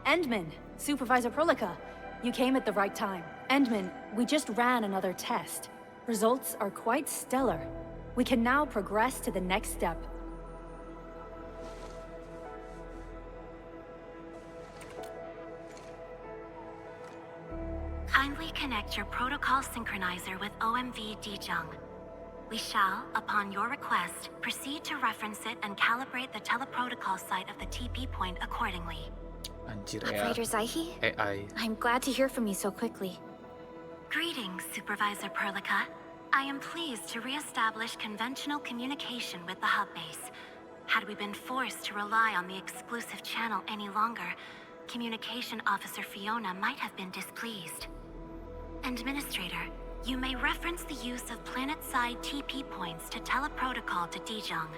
Endman, Supervisor Prolica. You came at the right time. Endman, we just ran another test. Results are quite stellar. We can now progress to the next step. Kindly connect your protocol synchronizer with OMV Dijong. We shall, upon your request, proceed to reference it and calibrate the teleprotocol site of the TP point accordingly. Anjir Operator Zaihi? AI. I'm glad to hear from you so quickly. Greetings, Supervisor Perlica. I am pleased to re-establish conventional communication with the hub base. Had we been forced to rely on the exclusive channel any longer, Communication Officer Fiona might have been displeased. Administrator, you may reference the use of planet-side TP points to teleprotocol to Dijong.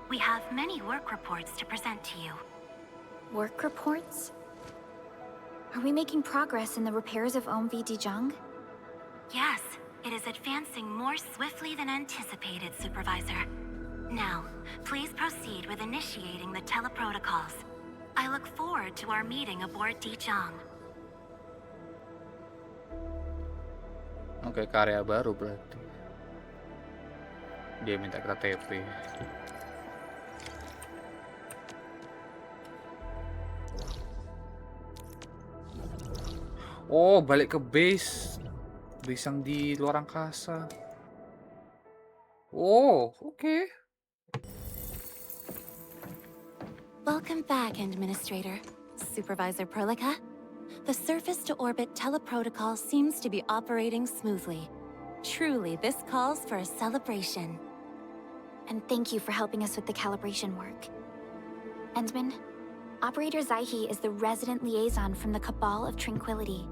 We have many work reports to present to you. Work reports? Are we making progress in the repairs of OMV Dijong? Yes, it is advancing more swiftly than anticipated, Supervisor. Now, please proceed with initiating the teleprotocols. I look forward to our meeting aboard Dijong. Oke, karya baru berarti. Dia minta kita TP. Oh, balik ke base. Base yang di luar angkasa. Oh, oke. Welcome back, Administrator. Supervisor Perlica. The surface-to-orbit teleprotocol seems to be operating smoothly. Truly, this calls for a celebration. And thank you for helping us with the calibration work. Endman, Operator Zaihi is the resident liaison from the Cabal of Tranquility.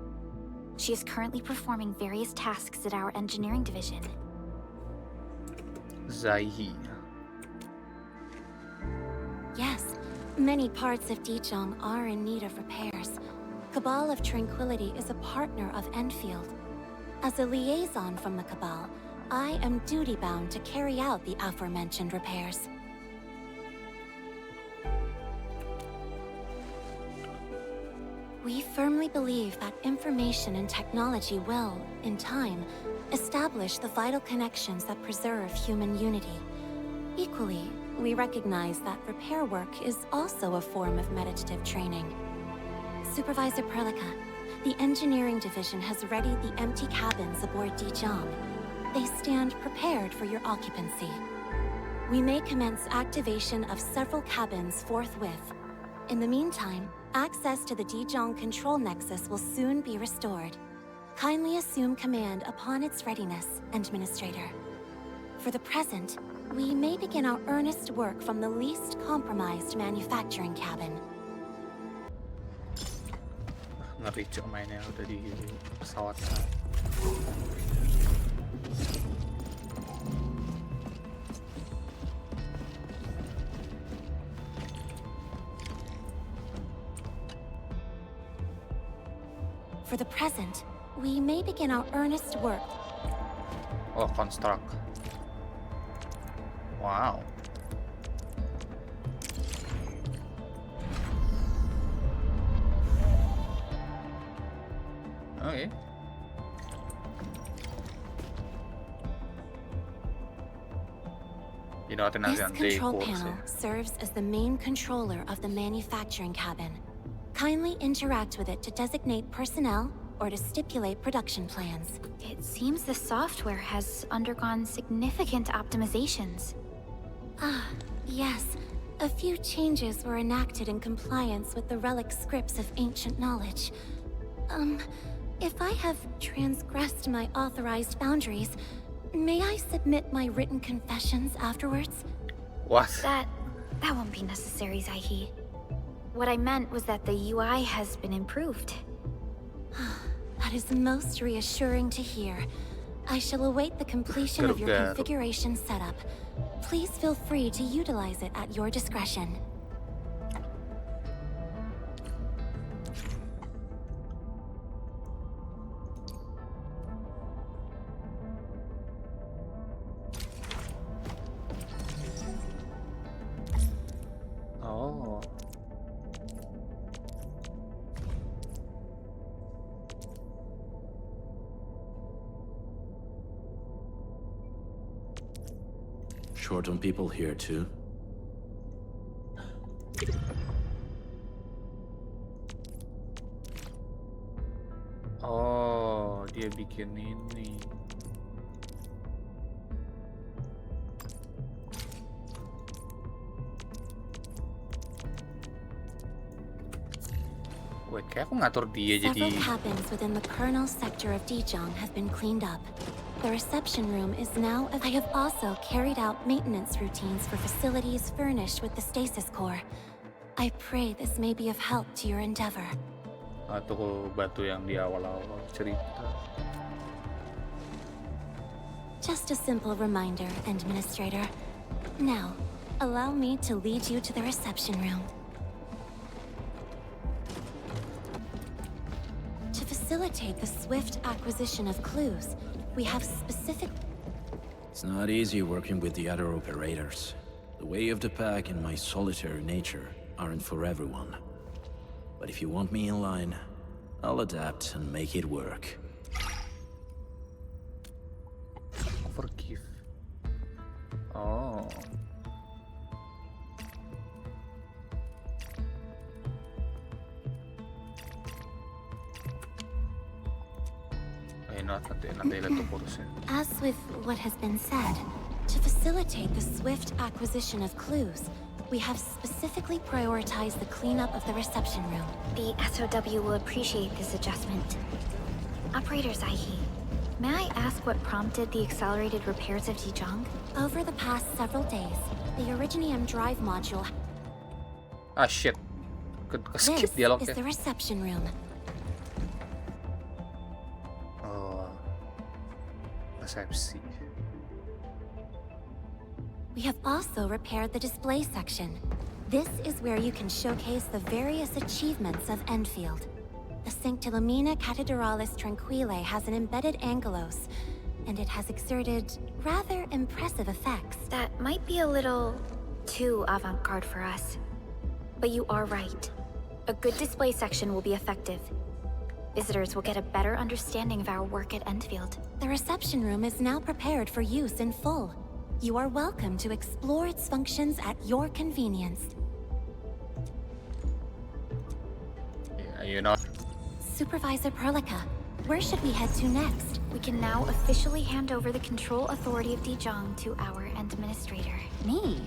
She is currently performing various tasks at our engineering division. Zaihi. Yes, many parts of Dijong are in need of repairs. Cabal of Tranquility is a partner of Endfield. As a liaison from the Cabal, I am duty-bound to carry out the aforementioned repairs. We firmly believe that information and technology will, in time, establish the vital connections that preserve human unity. Equally, we recognize that repair work is also a form of meditative training. Supervisor Perlica, the engineering division has readied the empty cabins aboard Dijong. They stand prepared for your occupancy. We may commence activation of several cabins forthwith. In the meantime, access to the Dijong control nexus will soon be restored. Kindly assume command upon its readiness, Administrator. For the present, we may begin our earnest work from the least compromised manufacturing cabin. Ngeri cok mainnya udah di pesawat. For the present, we may begin our earnest work. Oh, construct. Wow. Okay. This control panel serves as the main controller of the manufacturing cabin. Kindly interact with it to designate personnel or to stipulate production plans. It seems the software has undergone significant optimizations. Ah, yes. A few changes were enacted in compliance with the relic scripts of ancient knowledge. If I have transgressed my authorized boundaries, may I submit my written confessions afterwards? What? That won't be necessary, Zaihi. What I meant was that the UI has been improved. That is most reassuring to hear. I shall await the completion of your configuration setup. Please feel free to utilize it at your discretion. Oh. short on people here too? Oh, dia bikin ini. Wait, kayak aku ngatur dia Several jadi. cabins within the kernel sector of Dijong have been cleaned up. The reception room is now. I have also carried out maintenance routines for facilities furnished with the stasis core. I pray this may be of help to your endeavor. Atau batu yang di awal-awal cerita. Just a simple reminder, Administrator. Now, allow me to lead you to the reception room. To facilitate the swift acquisition of clues, we have specific... It's not easy working with the other operators. The way of the pack and my solitary nature aren't for everyone. But if you want me in line, I'll adapt and make it work. Forgive. Oh. As with what has been said, to facilitate the swift acquisition of clues, we have specifically prioritized the cleanup of the reception room. The SOW will appreciate this adjustment. Operator Zaihi, may I ask what prompted the accelerated repairs of Dijong? Over the past several days, the Originium drive module... Ah shit. Skip This dialognya. is the reception room. Oh. Resepsi. We have also repaired the display section. This is where you can showcase the various achievements of Endfield. The Sanctilumina Cathedralis Tranquile has an embedded angelos, and it has exerted rather impressive effects. That might be a little too avant-garde for us. But you are right. A good display section will be effective. Visitors will get a better understanding of our work at Endfield. The reception room is now prepared for use in full. You are welcome to explore its functions at your convenience. Yeah, you know. Supervisor Perlica, where should we head to next? We can now officially hand over the control authority of Dijong to our administrator. Me?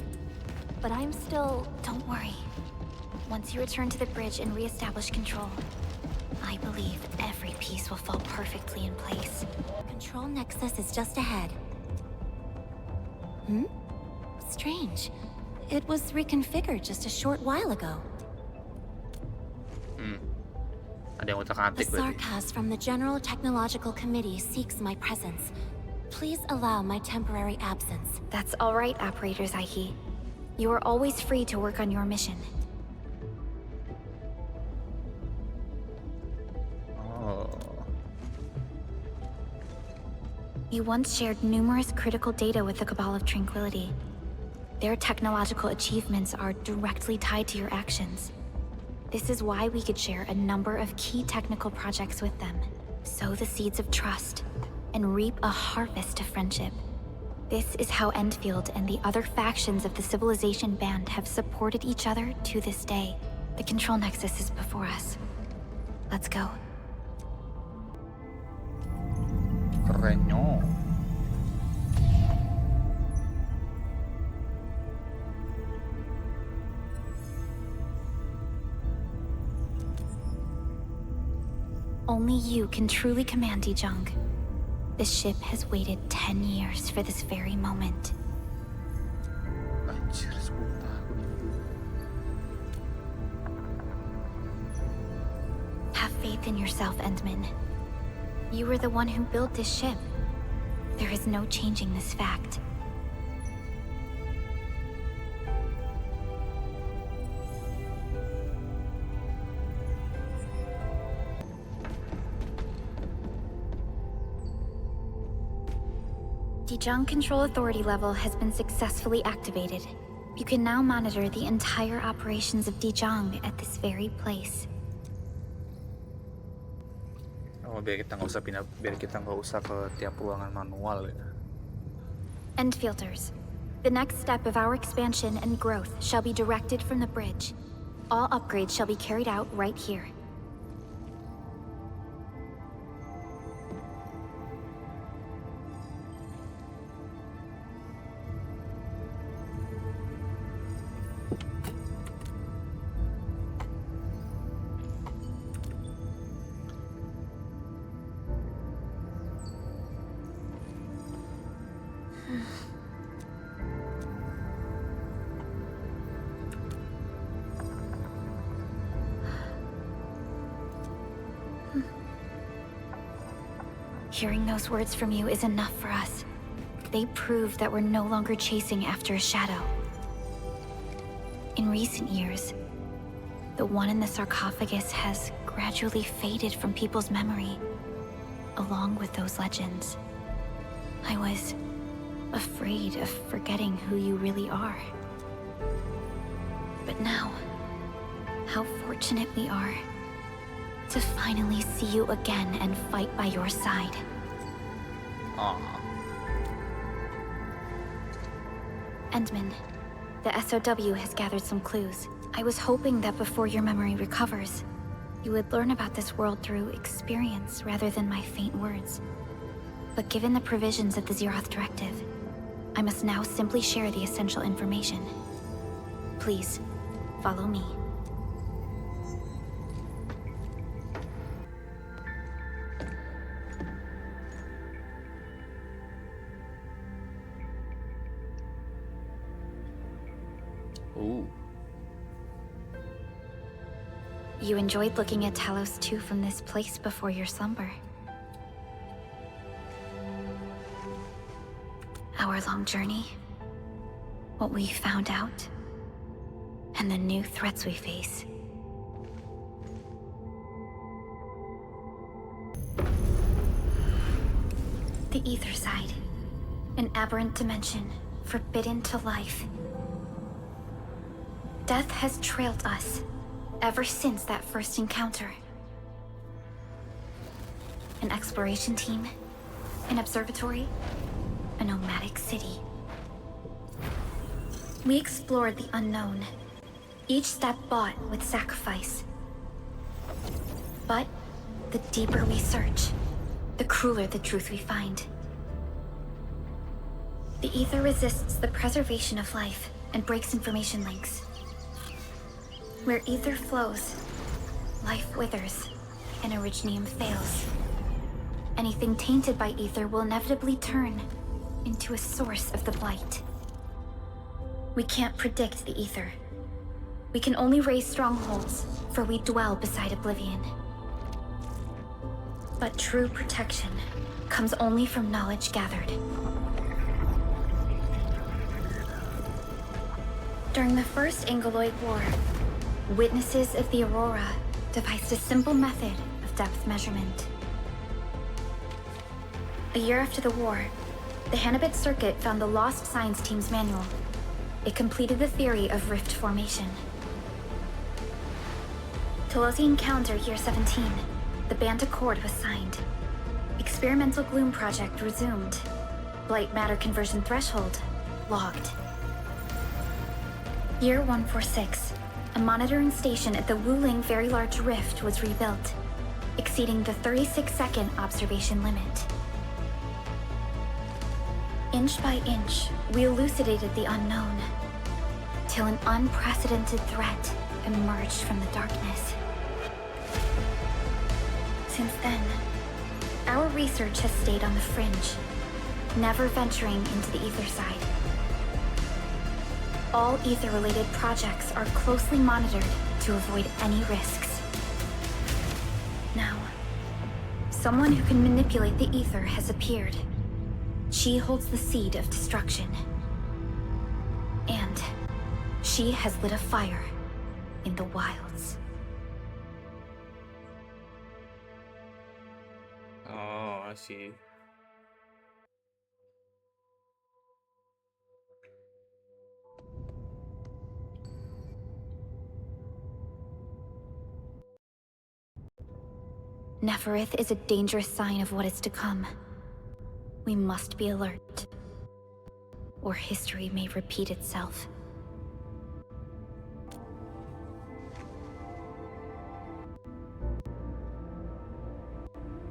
But I'm still... Don't worry. Once you return to the bridge and re-establish control, I believe every piece will fall perfectly in place. Control Nexus is just ahead. Hmm? Strange. It was reconfigured just a short while ago. Ada yang A utak-atik berarti. sarcasm from the General Technological Committee seeks my presence. Please allow my temporary absence. That's all right, Operator Zaihi. You are always free to work on your mission. Oh. You once shared numerous critical data with the Cabal of Tranquility. Their technological achievements are directly tied to your actions. This is why we could share a number of key technical projects with them. Sow the seeds of trust, and reap a harvest of friendship. This is how Endfield and the other factions of the Civilization Band have supported each other to this day. The Control Nexus is before us. Let's go. Kerennya. Only you can truly command Dijong. This ship has waited 10 years for this very moment. Anjir, 10 tahun. Have faith in yourself, Endman. You were the one who built this ship. There is no changing this fact. Dijong Control Authority level has been successfully activated. You can now monitor the entire operations of Dijong at this very place. Oh, biar kita nggak usah ke tiap ruangan manual ya. Endfielders, The next step of our expansion and growth shall be directed from the bridge. All upgrades shall be carried out right here. Hearing those words from you is enough for us. They prove that we're no longer chasing after a shadow. In recent years, the one in the sarcophagus has gradually faded from people's memory, along with those legends. I was afraid of forgetting who you really are. But now, how fortunate we are to finally see you again and fight by your side. Endman, the SOW has gathered some clues. I was hoping that before your memory recovers, you would learn about this world through experience rather than my faint words. But given the provisions of the Zeroth Directive, I must now simply share the essential information. Please, follow me. Ooh. You enjoyed looking at Talos 2 from this place before your slumber. Our long journey, what we found out, and the new threats we face. The Ether Side, an aberrant dimension, forbidden to life. Death has trailed us ever since that first encounter. An exploration team, an observatory, a nomadic city. We explored the unknown, each step bought with sacrifice. But the deeper we search, the crueler the truth we find. The Ether resists the preservation of life and breaks information links. Where Ether flows, life withers, and Originium fails. Anything tainted by Ether will inevitably turn into a source of the Blight. We can't predict the Ether. We can only raise strongholds, for we dwell beside Oblivion. But true protection comes only from knowledge gathered. During the First Angoloid War, witnesses of the Aurora devised a simple method of depth measurement. A year after the war, the Hannibit Circuit found the Lost Science Team's manual. It completed the theory of rift formation. Tolosi Encounter Year 17, the Band Accord was signed. Experimental Gloom Project resumed. Blight Matter Conversion Threshold logged. Year 146, a monitoring station at the Wuling Very Large Rift was rebuilt, exceeding the 36-second observation limit. Inch by inch, we elucidated the unknown, till an unprecedented threat emerged from the darkness. Since then, our research has stayed on the fringe, never venturing into the Ether Side. All Ether-related projects are closely monitored to avoid any risks. Now, someone who can manipulate the Ether has appeared. She holds the seed of destruction. And she has lit a fire in the wilds. Oh, I see. Nefarith is a dangerous sign of what is to come. We must be alert. or history may repeat itself.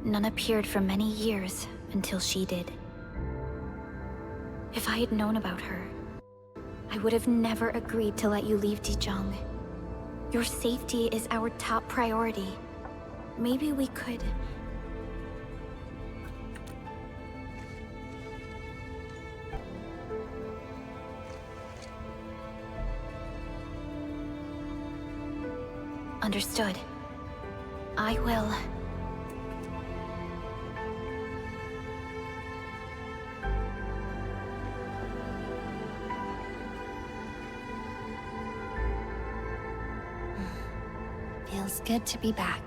None appeared for many years until she did. If I had known about her, I would have never agreed to let you leave Dijon. Your safety is our top priority. Maybe we could... Understood. I will. Feels good to be back.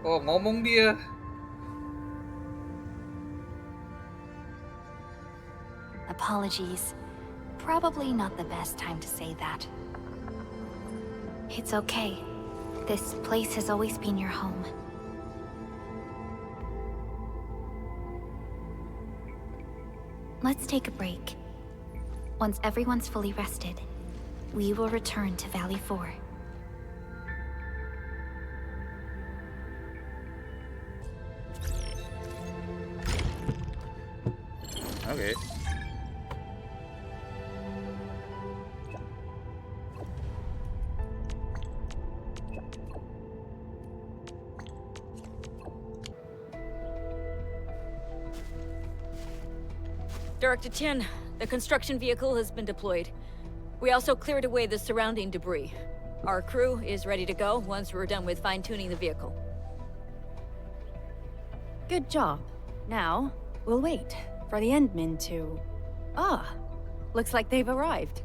Oh, ngomong dia. Apologies. Probably not the best time to say that. It's okay. This place has always been your home. Let's take a break. Once everyone's fully rested, we will return to Valley 4. Okay. Director Chen, the construction vehicle has been deployed. We also cleared away the surrounding debris. Our crew is ready to go once we're done with fine-tuning the vehicle. Good job. Now, we'll wait for the Endmen to... Ah, looks like they've arrived.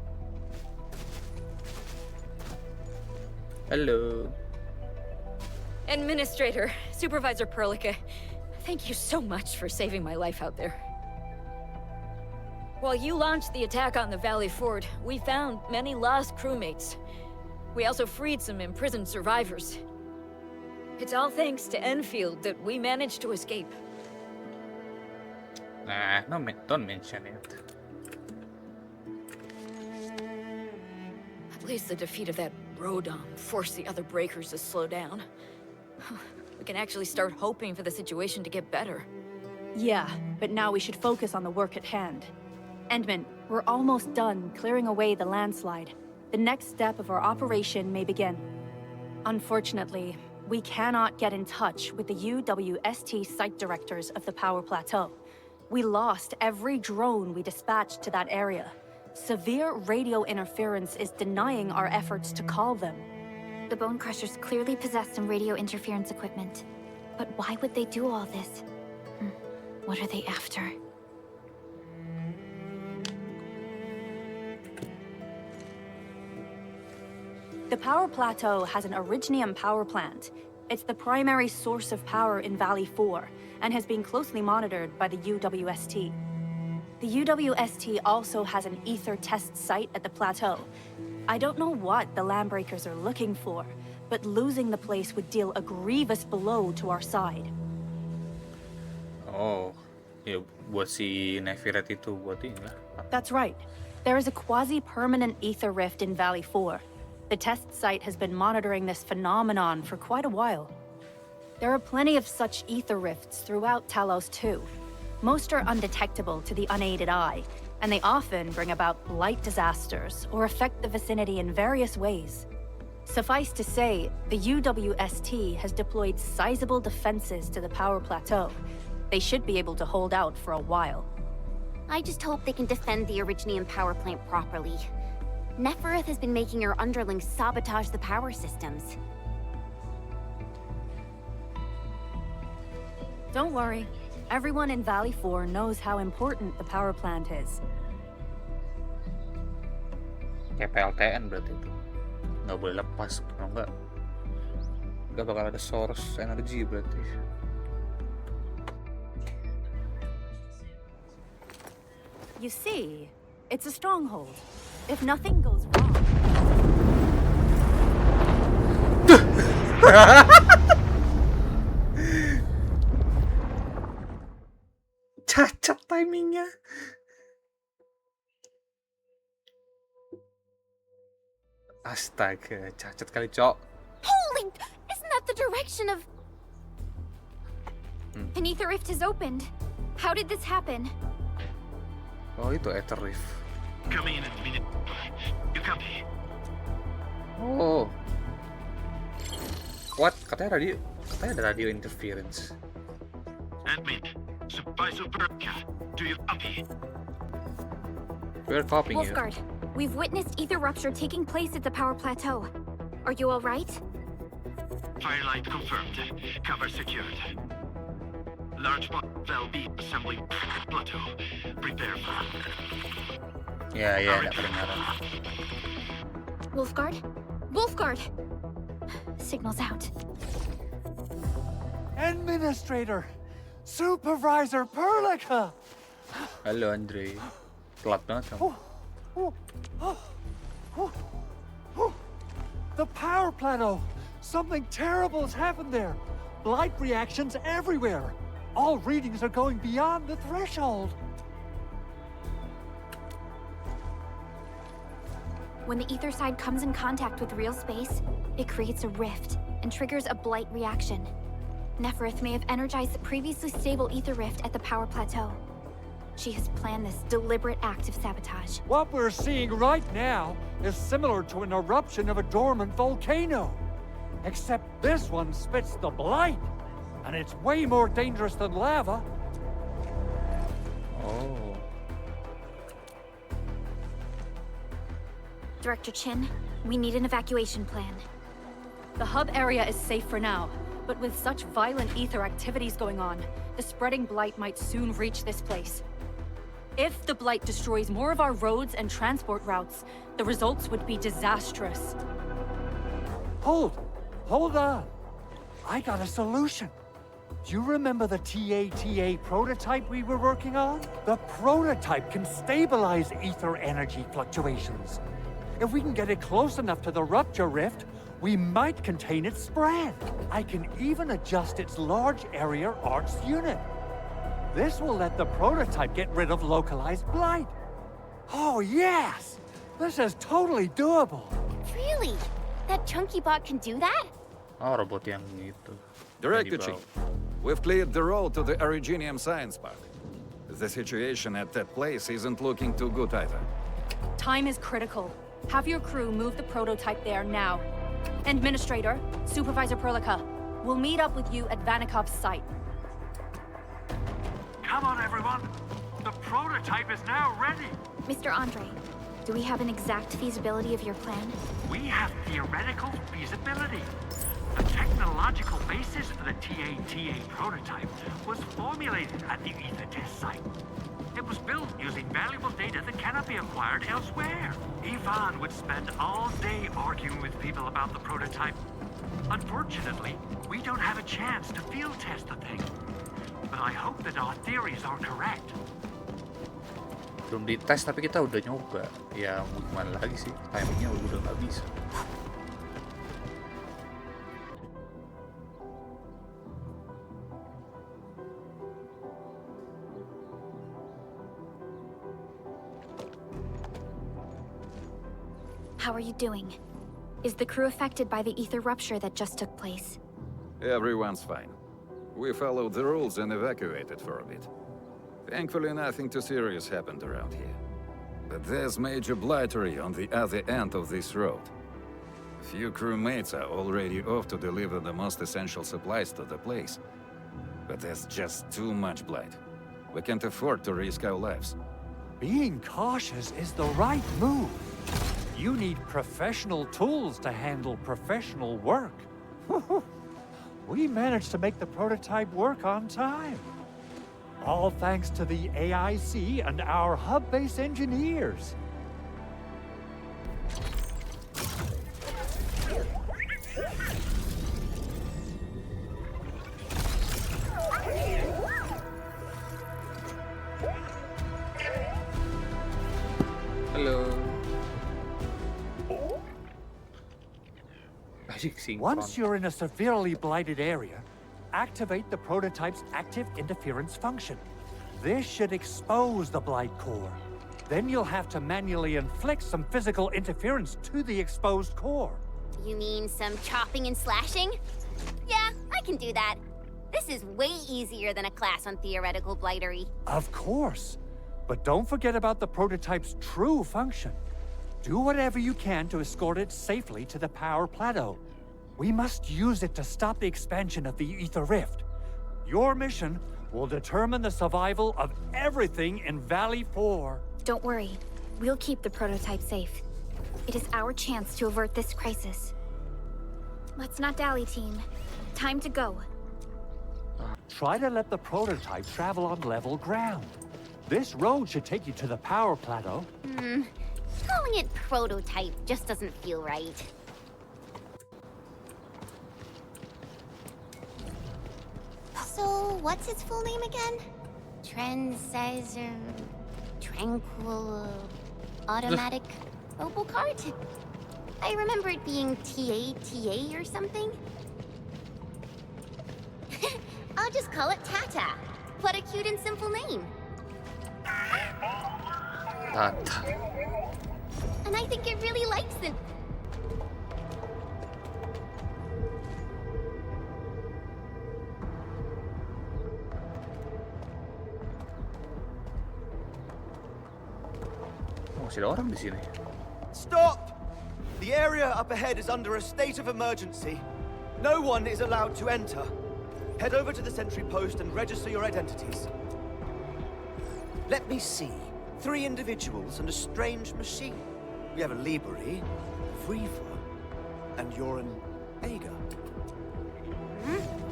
Hello. Administrator, Supervisor Perlica, thank you so much for saving my life out there. While you launched the attack on the Valley Fort, we found many lost crewmates. We also freed some imprisoned survivors. It's all thanks to Enfield that we managed to escape. Nah, no, don't mention it. At least the defeat of that Rodom forced the other breakers to slow down. We can actually start hoping for the situation to get better. Yeah, but now we should focus on the work at hand. Endman, we're almost done clearing away the landslide. The next step of our operation may begin. Unfortunately, we cannot get in touch with the UWST site directors of the Power Plateau. We lost every drone we dispatched to that area. Severe radio interference is denying our efforts to call them. The Bone Crushers clearly possess some radio interference equipment. But why would they do all this? What are they after? The Power Plateau has an Originium power plant. It's the primary source of power in Valley 4, and has been closely monitored by the UWST. The UWST also has an ether test site at the plateau. I don't know what the Landbreakers are looking for, but losing the place would deal a grievous blow to our side. Oh, ya buat si Nefarith itu buat ini lah. That's right. There is a quasi-permanent ether rift in Valley 4. The test site has been monitoring this phenomenon for quite a while. There are plenty of such ether rifts throughout Talos too. Most are undetectable to the unaided eye, and they often bring about light disasters or affect the vicinity in various ways. Suffice to say, the UWST has deployed sizable defenses to the Power Plateau. They should be able to hold out for a while. I just hope they can defend the Originium power plant properly. Nefarith has been making her underlings sabotage the power systems. Don't worry. Everyone in Valley 4 knows how important the power plant is. Kayak PLTN berarti itu. Nggak boleh lepas, kalau nggak bakal ada source energi berarti. You see, it's a stronghold. If nothing goes wrong... Cacat timingnya. Astaga, cacat kali, Cok. Holy! Isn't that the direction of... An ether rift has opened. How did this happen? Oh, itu Ether Rift. Come in a minute. You copy? Oh. What? Katanya ada radio interference. Admin, Supervisor Bergerak, do you copy? We're copying you. Wolfguard, we've witnessed ether rupture taking place at the power plateau. Are you all right? Firelight confirmed. Cover secured. Large valve B assembling plateau. Prepare for... Ya, ada kedengaran. Wolfguard? Wolfguard! Signal's out. Administrator! Supervisor Perlica! Halo, Andre. Telat banget kamu. The power plateau! Something terrible has happened there! Blight reactions everywhere! All readings are going beyond the threshold! When the ether side comes in contact with real space, it creates a rift and triggers a blight reaction. Nefarith may have energized the previously stable ether rift at the power plateau. She has planned this deliberate act of sabotage. What we're seeing right now is similar to an eruption of a dormant volcano. Except this one spits the blight, and it's way more dangerous than lava. Oh. Director Chin, we need an evacuation plan. The hub area is safe for now, but with such violent ether activities going on, the spreading blight might soon reach this place. If the blight destroys more of our roads and transport routes, the results would be disastrous. Hold on. I got a solution. Do you remember the TATA prototype we were working on? The prototype can stabilize ether energy fluctuations. If we can get it close enough to the rupture rift, we might contain its spread. I can even adjust its large area arcs unit. This will let the prototype get rid of localized blight. Oh yes! This is totally doable. Really? That chunky bot can do that? Oh, robot yang gitu. Director Yang Chief, dibawa. we've cleared the road to the Originium Science Park. The situation at that place isn't looking too good either. Time is critical. Have your crew move the prototype there now. Administrator, Supervisor Perlica, we'll meet up with you at Vanikov's site. Come on, everyone. The prototype is now ready. Mr. Andre, do we have an exact feasibility of your plan? We have theoretical feasibility. The technological basis for the TATA prototype was formulated at the Ether test site. It was built using valuable data that cannot be acquired elsewhere. Ivan would spend all day arguing with people about the prototype. Unfortunately, we don't have a chance to field test the thing. But I hope that our theories are correct. Belum dites tapi kita udah nyoba. Ya mau gimana lagi sih, timingnya udah nggak bisa. How are you doing? Is the crew affected by the ether rupture that just took place? Everyone's fine. We followed the rules and evacuated for a bit. Thankfully, nothing too serious happened around here. But there's major blightery on the other end of this road. A few crewmates are already off to deliver the most essential supplies to the place. But there's just too much blight. We can't afford to risk our lives. Being cautious is the right move. You need professional tools to handle professional work. We managed to make the prototype work on time. All thanks to the AIC and our hub-base engineers. Halo. Once you're in a severely blighted area, activate the prototype's active interference function. This should expose the blight core. Then you'll have to manually inflict some physical interference to the exposed core. You mean some chopping and slashing? Yeah, I can do that. This is way easier than a class on theoretical blightery. Of course. But don't forget about the prototype's true function. Do whatever you can to escort it safely to the power plateau. We must use it to stop the expansion of the Ether Rift. Your mission will determine the survival of everything in Valley 4. Don't worry. We'll keep the prototype safe. It is our chance to avert this crisis. Let's not dally, team. Time to go. Try to let the prototype travel on level ground. This road should take you to the power plateau. Calling it prototype just doesn't feel right. So, what's its full name again? Tranquil... Automatic... Robocart? I remember it being TA or something. I'll just call it Tata. What a cute and simple name. Tata. And I think it really likes it. Masih ada orang di sini. Stop! The area up ahead is under a state of emergency. No one is allowed to enter. Head over to the sentry post and register your identities. Let me see. 3 individuals and a strange machine. We have a Liberi, Vriva, and you're an Ager.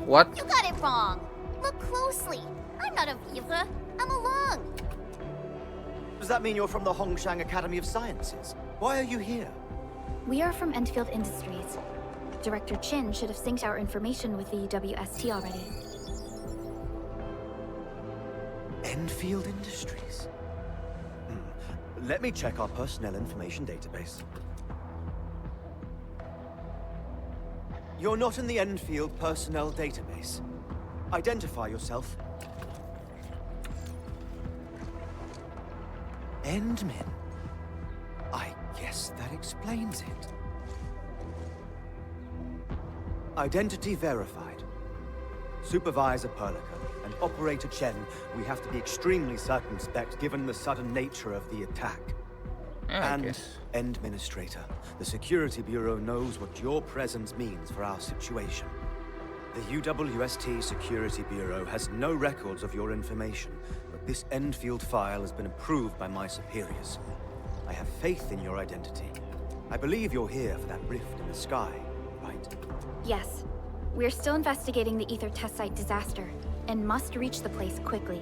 What? You got it wrong. Look closely. I'm not a Viva. I'm a Lung. Does that mean you're from the Hongshang Academy of Sciences? Why are you here? We are from Endfield Industries. Director Chin should have synced our information with the UWST already. Endfield Industries? Let me check our personnel information database. You're not in the Endfield personnel database. Identify yourself. Endmin. I guess that explains it. Identity verified. Supervisor Perlica and Operator Chen, we have to be extremely circumspect given the sudden nature of the attack. Yeah, And Administrator, the Security Bureau knows what your presence means for our situation. The UWST Security Bureau has no records of your information, but this Endfield file has been approved by my superiors. I have faith in your identity. I believe you're here for that rift in the sky, right? Yes. We're still investigating the Ether test site disaster, and must reach the place quickly.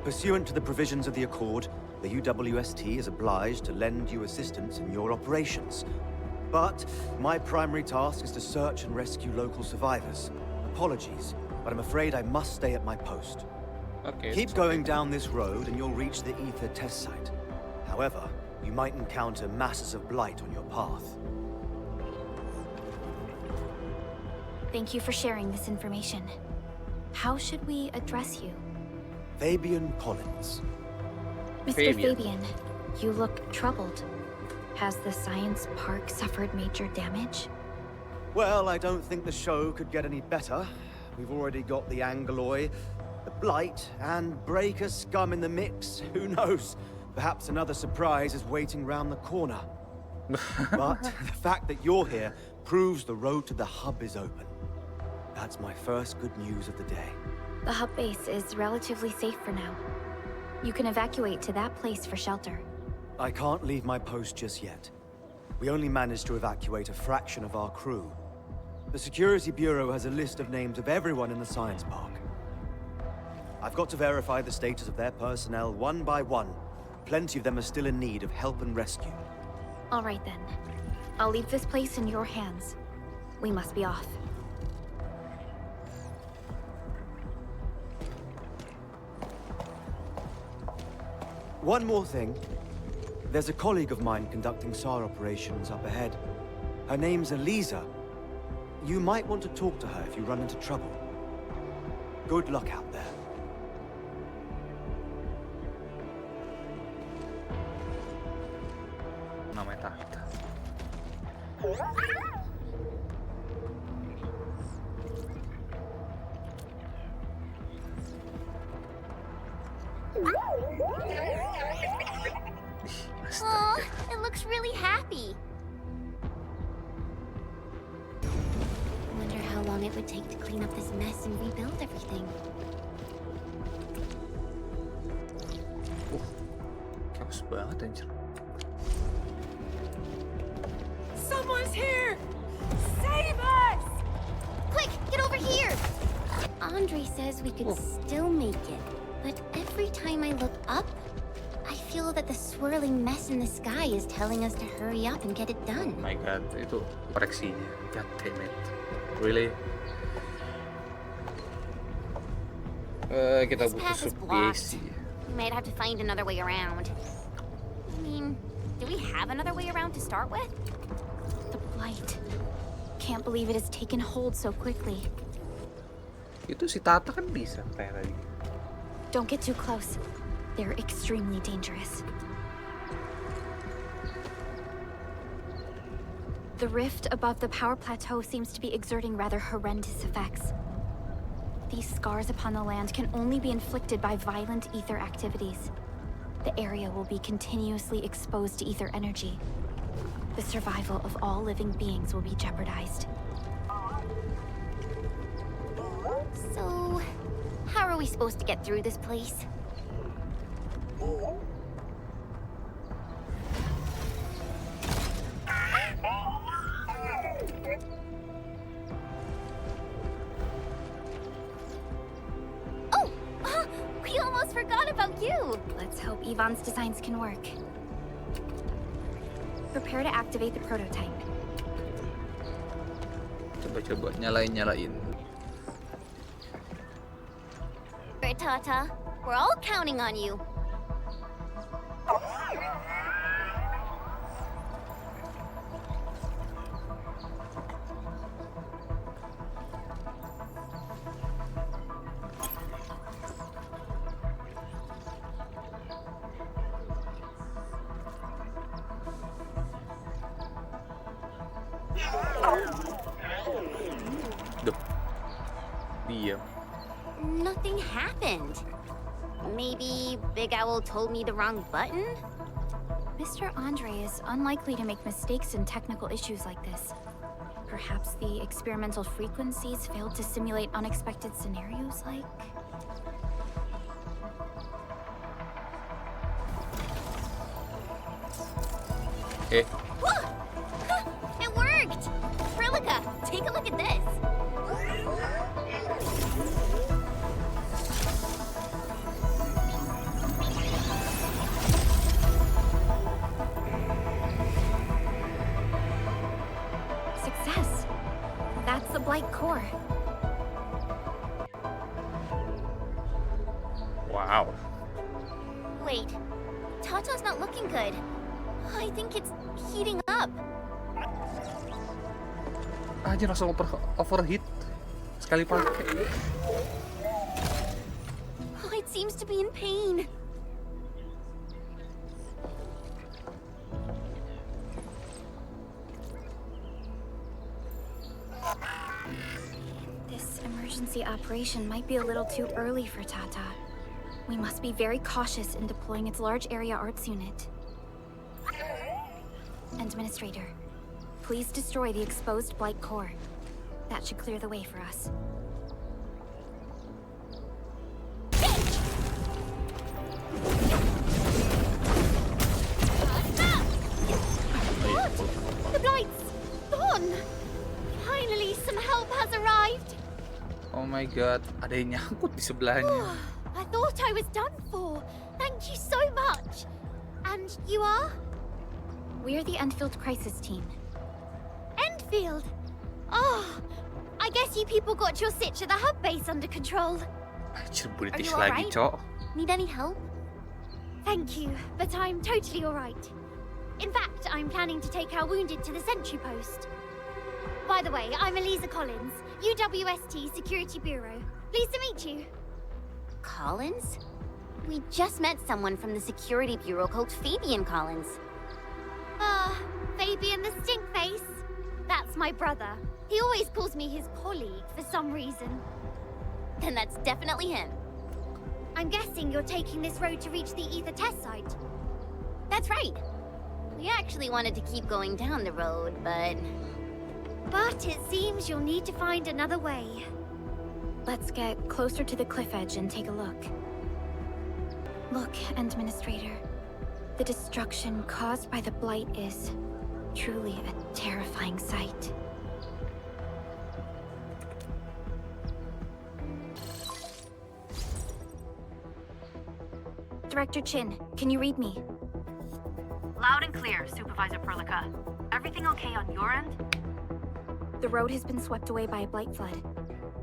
Pursuant to the provisions of the Accord, the UWST is obliged to lend you assistance in your operations. But my primary task is to search and rescue local survivors. Apologies, but I'm afraid I must stay at my post. Okay. Keep going down this road and you'll reach the Ether test site. However, you might encounter masses of blight on your path. Thank you for sharing this information. How should we address you? Fabian Collins. Mr. Fabian, you look troubled. Has the science park suffered major damage? Well, I don't think the show could get any better. We've already got the Angoloi, the Blight, and Breaker scum in the mix. Who knows? Perhaps another surprise is waiting round the corner. But the fact that you're here proves the road to the hub is open. That's my first good news of the day. The hub base is relatively safe for now. You can evacuate to that place for shelter. I can't leave my post just yet. We only managed to evacuate a fraction of our crew. The Security Bureau has a list of names of everyone in the science park. I've got to verify the status of their personnel one by one. Plenty of them are still in need of help and rescue. All right then. I'll leave this place in your hands. We must be off. One more thing. There's a colleague of mine conducting SAR operations up ahead. Her name's Eliza. You might want to talk to her if you run into trouble. Good luck out there. Oh, it looks really happy. Wonder how long it would take to clean up this mess and rebuild everything. Chaos banget anjir. Someone's here! Save us! Quick, get over here! Andre says we could still make it, but every time I look up, I feel that the swirling mess in the sky is telling us to hurry up and get it done. My god, itu koreksinya. God damn it. Really? Kita This butuh path is sub blocked. AC. We might have to find another way around. I mean, do we have another way around to start with? The blight. Can't believe it has taken hold so quickly. Itu si Tata kan bisa kayak tadi. Don't get too close. They're extremely dangerous. The rift above the power plateau seems to be exerting rather horrendous effects. These scars upon the land can only be inflicted by violent ether activities. The area will be continuously exposed to ether energy. The survival of all living beings will be jeopardized. So, how are we supposed to get through this place? Oh! We almost forgot about you! Let's hope Yvonne's designs can work. Prepare to activate the prototype. Coba-coba nyalain. Tata, we're all counting on you. Diam. Nothing happened. Maybe Big Owl told me the wrong button? Mr. Andre is unlikely to make mistakes in technical issues like this. Perhaps the experimental frequencies failed to simulate unexpected scenarios like... Eh, It worked! Frilica, take a look at this. Success! That's the Blight core. wow. Wait, Tata's not looking good. I think it's heating up. Aja langsung overheat sekali pakai. Oh, it seems to be in pain. This emergency operation might be a little too early for Tata. We must be very cautious in deploying its large area arts unit. Administrator, please destroy the exposed Blight core. That should clear the way for us. The Blight's gone! Finally, some help has arrived! Oh my god, ada yang nyangkut di sebelahnya. I thought I was done for. Thank you so much. And you are? We're the Endfield crisis team. Endfield! Oh, I guess you people got your sitch at the hub base under control. Anjir, Are British you lagi, alright? Cok. Need any help? Thank you, but I'm totally alright. In fact, I'm planning to take our wounded to the sentry post. By the way, I'm Eliza Collins, UWST Security Bureau. Pleased to meet you. Collins? We just met someone from the Security Bureau called Fabian Collins. Ah, Fabian the Stinkface. That's my brother. He always calls me his colleague for some reason. Then that's definitely him. I'm guessing you're taking this road to reach the ether test site. That's right. We actually wanted to keep going down the road, but... But it seems you'll need to find another way. Let's get closer to the cliff edge and take a look. Look, Administrator. The destruction caused by the Blight is truly a terrifying sight. Director Chin, can you read me? Loud and clear, Supervisor Perlica. Everything okay on your end? The road has been swept away by a Blight flood.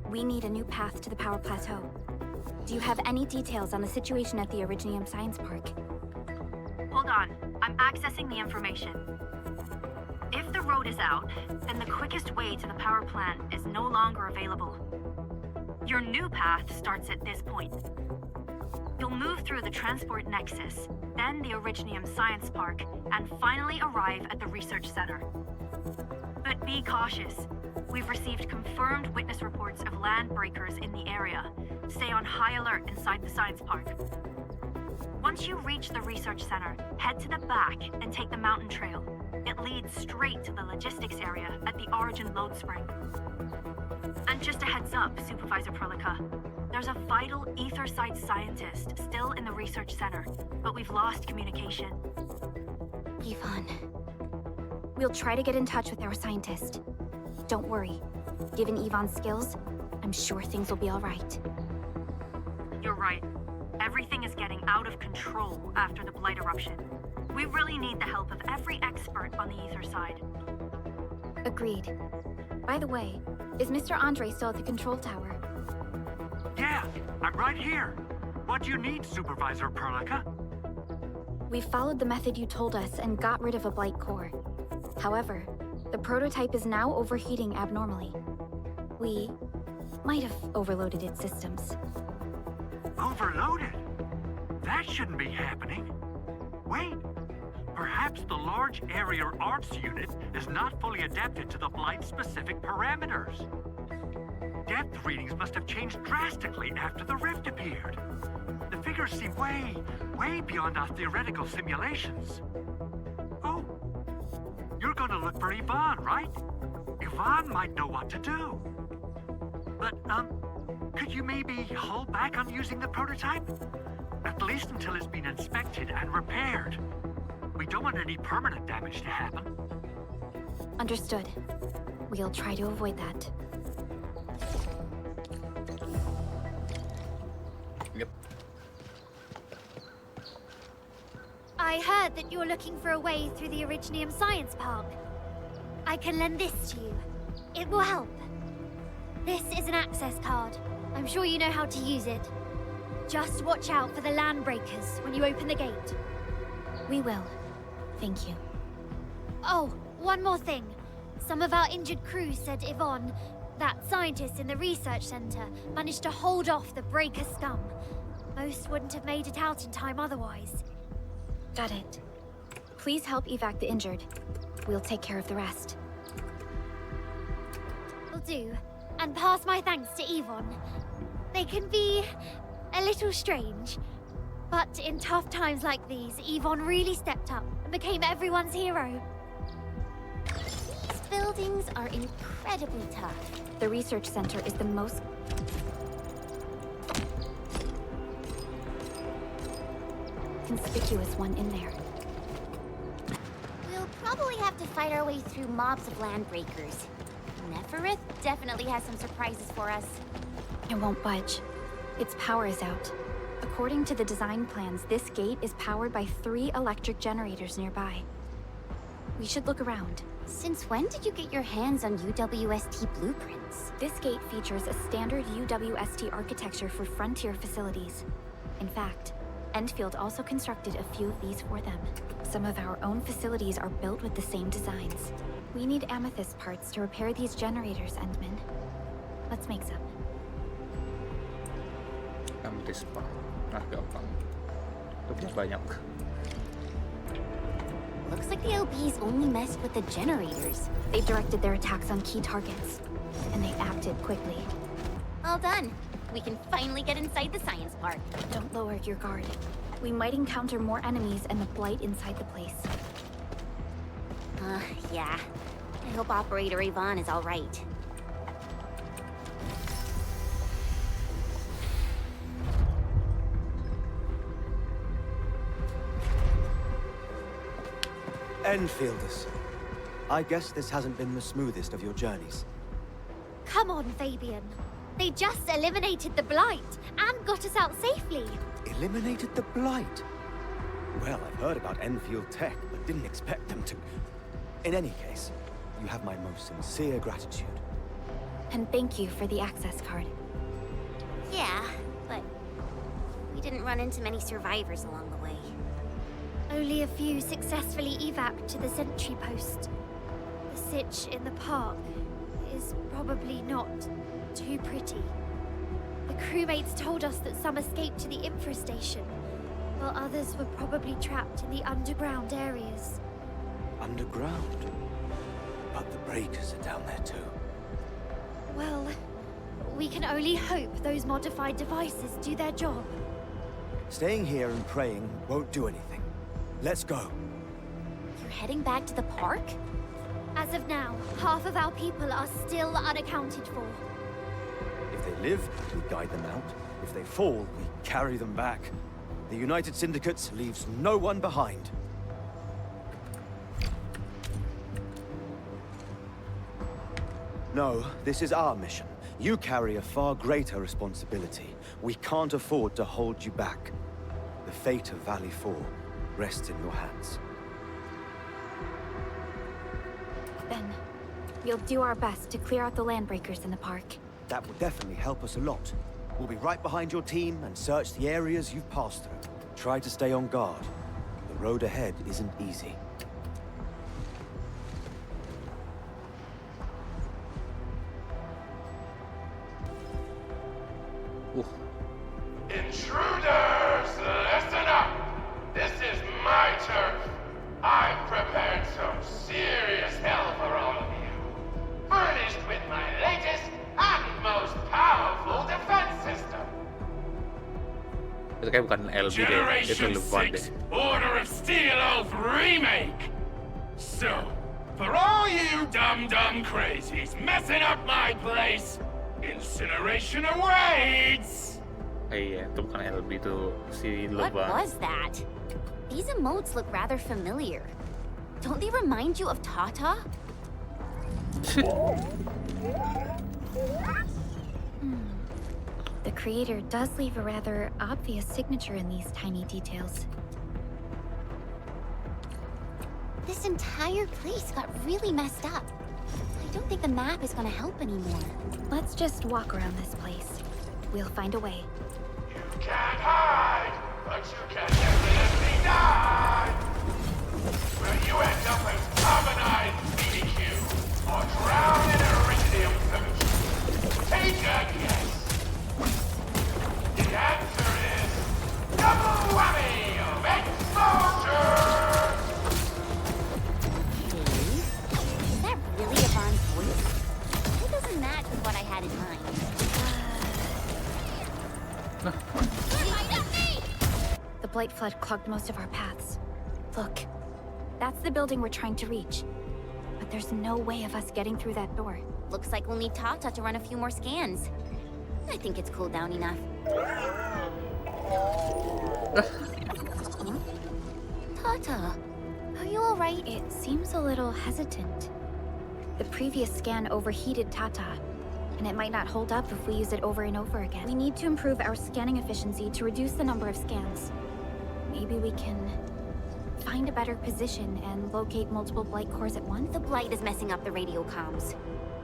We need a new path to the power plateau. Do you have any details on the situation at the Originium Science Park? Hold on. I'm accessing the information. If the road is out, then the quickest way to the power plant is no longer available. Your new path starts at this point. You'll move through the Transport Nexus, then the Originium Science Park, and finally arrive at the Research Center. But be cautious. We've received confirmed witness reports of land breakers in the area. Stay on high alert inside the Science Park. Once you reach the Research Center, head to the back and take the mountain trail. It leads straight to the logistics area at the Origin Load Spring. And just a heads up, Supervisor Perlica. There's a vital ether site scientist still in the Research Center, but we've lost communication. Yvonne. We'll try to get in touch with our scientist. Don't worry. Given Yvonne's skills, I'm sure things will be all right. You're right. Everything is getting out of control after the Blight eruption. We really need the help of every expert on the ether side. Agreed. By the way, is Mr. Andre still at the control tower? Yeah, I'm right here. What do you need, Supervisor Perlica? We followed the method you told us and got rid of a Blight core. However, the prototype is now overheating abnormally. We might have overloaded its systems. Overloaded? That shouldn't be happening. Wait, perhaps the large area arts unit is not fully adapted to the Blight-specific parameters. Depth readings must have changed drastically after the rift appeared. The figures seem way beyond our theoretical simulations. Oh, you're gonna look for Yvonne, right? Yvonne might know what to do. But, could you maybe hold back on using the prototype? At least until it's been inspected and repaired. We don't want any permanent damage to happen. Understood. We'll try to avoid that. Yep. I heard that you're looking for a way through the Originium Science Park. I can lend this to you. It will help. This is an access card. I'm sure you know how to use it. Just watch out for the land breakers when you open the gate. We will. Thank you. Oh, one more thing. Some of our injured crew said Yvonne, that scientist in the research center, managed to hold off the breaker scum. Most wouldn't have made it out in time otherwise. Got it. Please help evac the injured. We'll take care of the rest. Will do. And pass my thanks to Yvonne. They can be a little strange, but in tough times like these, Yvonne really stepped up and became everyone's hero. These buildings are incredibly tough. The research center is the most conspicuous one in there. We'll probably have to fight our way through mobs of land breakers. Nefarith definitely has some surprises for us. It won't budge. Its power is out. According to the design plans, this gate is powered by 3 electric generators nearby. We should look around. Since when did you get your hands on UWST blueprints? This gate features a standard UWST architecture for frontier facilities. In fact, Endfield also constructed a few of these for them. Some of our own facilities are built with the same designs. We need amethyst parts to repair these generators, Endman. Let's make some. Amethyst part. Nah, gampang. Itu banyak. Looks like the LBs only messed with the generators. They've directed their attacks on key targets, and they acted quickly. All done. We can finally get inside the science park. Don't lower your guard. We might encounter more enemies and the Blight inside the place. Yeah. I hope Operator Yvonne is all right. Enfielders. I guess this hasn't been the smoothest of your journeys. Come on, Fabian. They just eliminated the Blight and got us out safely. Eliminated the Blight? Well, I've heard about Enfield tech, but didn't expect them to... In any case, you have my most sincere gratitude. And thank you for the access card. Yeah, but we didn't run into many survivors along the way. Only a few successfully evac to the sentry post. The sitch in the park is probably not too pretty. The crewmates told us that some escaped to the infra station, while others were probably trapped in the underground areas. Underground? But the breakers are down there too. Well, we can only hope those modified devices do their job. Staying here and praying won't do anything. Let's go. You're heading back to the park? As of now, half of our people are still unaccounted for. If they live, we guide them out. If they fall, we carry them back. The United Syndicates leaves no one behind. No, this is our mission. You carry a far greater responsibility. We can't afford to hold you back. The fate of Valley 4 rests in your hands. Then, we'll do our best to clear out the landbreakers in the park. That will definitely help us a lot. We'll be right behind your team and search the areas you've passed through. Try to stay on guard. The road ahead isn't easy. Intruders, listen up! This is my turf. I've prepared some serious hell for all of you. Furnished with my latest and most powerful defense system. Itu kayak bukan LB deh, itu Generation Levan 6 deh. Order of Steel Oath Remake. So, for all you dumb crazies messing up my place, incineration awaits! Iya, itu bukan LB, itu si What Levan. was that? These emotes look rather familiar. Don't they remind you of Tata? The creator does leave a rather obvious signature in these tiny details. This entire place got really messed up. I don't think the map is gonna help anymore. Let's just walk around this place. We'll find a way. You can't hide, but you can definitely die! Where you end up as carbonized BBQ, or drown in iridium solution. Take a guess! The answer is... double whammy of exposure! Is that really Yvonne's voice? It doesn't match with what I had in mind. The Blight Flood clogged most of our paths. Look, that's the building we're trying to reach. But there's no way of us getting through that door. Looks like we'll need Tata to run a few more scans. I think it's cooled down enough. Tata, Are you alright? It seems a little hesitant. The previous scan overheated Tata, and it might not hold up if we use it over and over again. We need to improve our scanning efficiency to reduce the number of scans. Maybe we can find a better position and locate multiple Blight cores at once? the Blight is messing up the radio comms.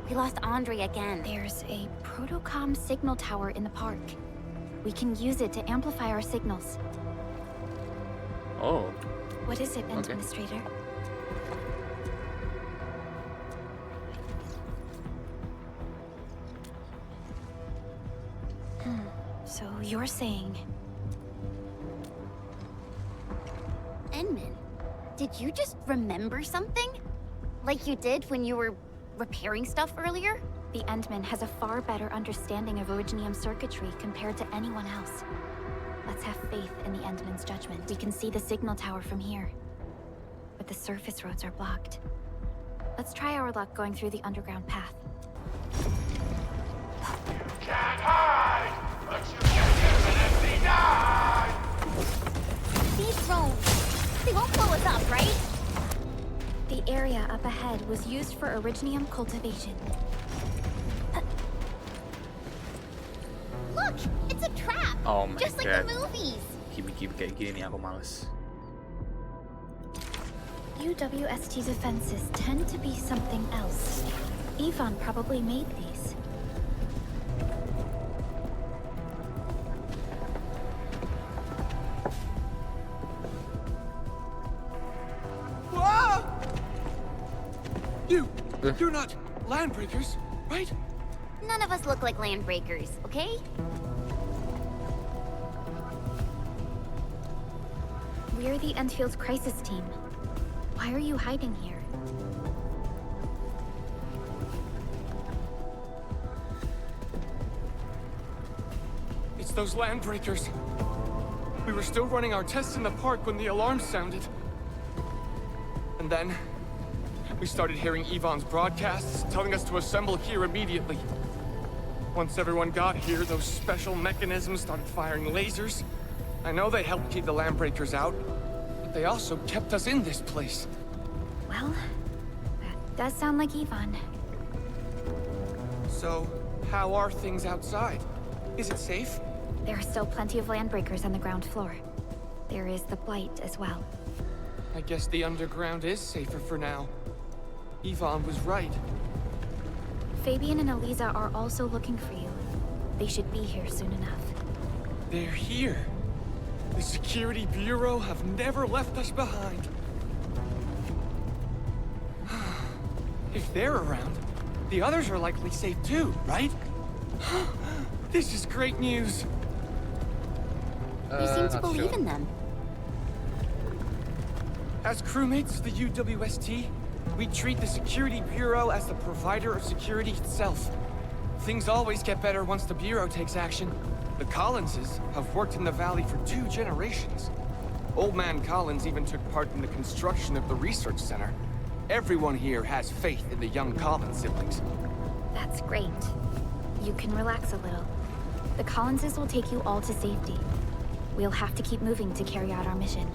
We lost Andre again. There's a protocom signal tower in the park. We can use it to amplify our signals. Oh, What is it, Okay. Administrator? So you're saying... Enman, Did you just remember something? Like you did when you were repairing stuff earlier? The Endman has a far better understanding of Originium circuitry compared to anyone else. Let's have faith in the Endman's judgment. We can see the signal tower from here, but the surface roads are blocked. Let's try our luck going through the underground path. Can't hide, but you can definitely die! These drones, they won't blow us up, right? The area up ahead was used for Originium cultivation. Look, it's a trap! Oh my just like god. the movies! Kimi-kimi kayak gini nih aku males. UWST defenses tend to be something else. Yvonne probably made these. Whoa! You're not landbreakers, right? None of us look like landbreakers, okay? We're the Endfield's crisis team. Why are you hiding here? It's those landbreakers. We were still running our tests in the park when the alarm sounded. And then, we started hearing Yvonne's broadcasts telling us to assemble here immediately. Once everyone got here, those special mechanisms started firing lasers. I know they helped keep the landbreakers out, but they also kept us in this place. Well, that does sound like Yvonne. So, how are things outside? Is it safe? There are still plenty of landbreakers on the ground floor. There is the Blight as well. I guess the underground is safer for now. Yvonne was right. Fabian and Eliza are also looking for you. They should be here soon enough. They're here. The Security Bureau have never left us behind. If they're around, the others are likely safe too, right? This is great news. You seem to believe in them. As crewmates of the UWST, we treat the Security Bureau as the provider of security itself. Things always get better once the Bureau takes action. The Collinses have worked in the Valley for 2 generations. Old Man Collins even took part in the construction of the research center. Everyone here has faith in the young Collins siblings. That's great. You can relax a little. The Collinses will take you all to safety. We'll have to keep moving to carry out our mission.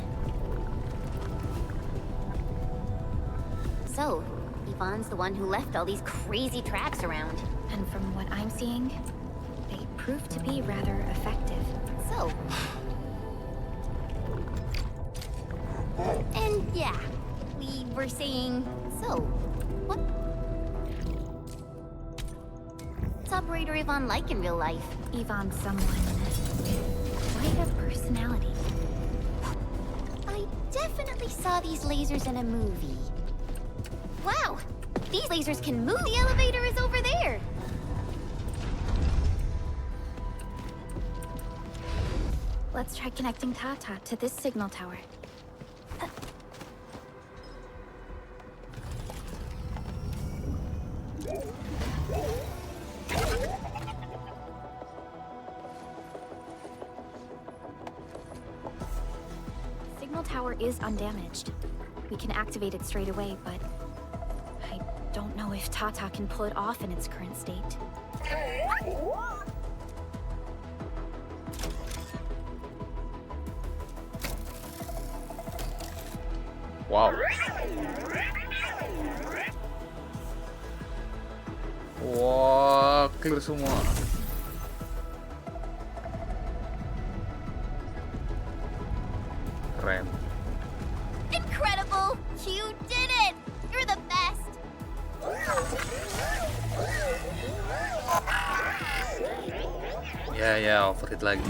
So, Yvonne's the one who left all these crazy traps around. And from what I'm seeing, they prove to be rather effective. So... And yeah, we were saying... So, what... What's Operator Yvonne like in real life? Yvonne's someone... quite a personality. I definitely saw these lasers in a movie. Wow! These lasers can move! The elevator is over there! Let's try connecting Tata to this signal tower. Signal tower is undamaged. We can activate it straight away, but I don't know if Tata can pull it off in its current state. Wow. Wah, clear semua. Keren. Incredible! You did it! You're the best! Ya, overheat lagi.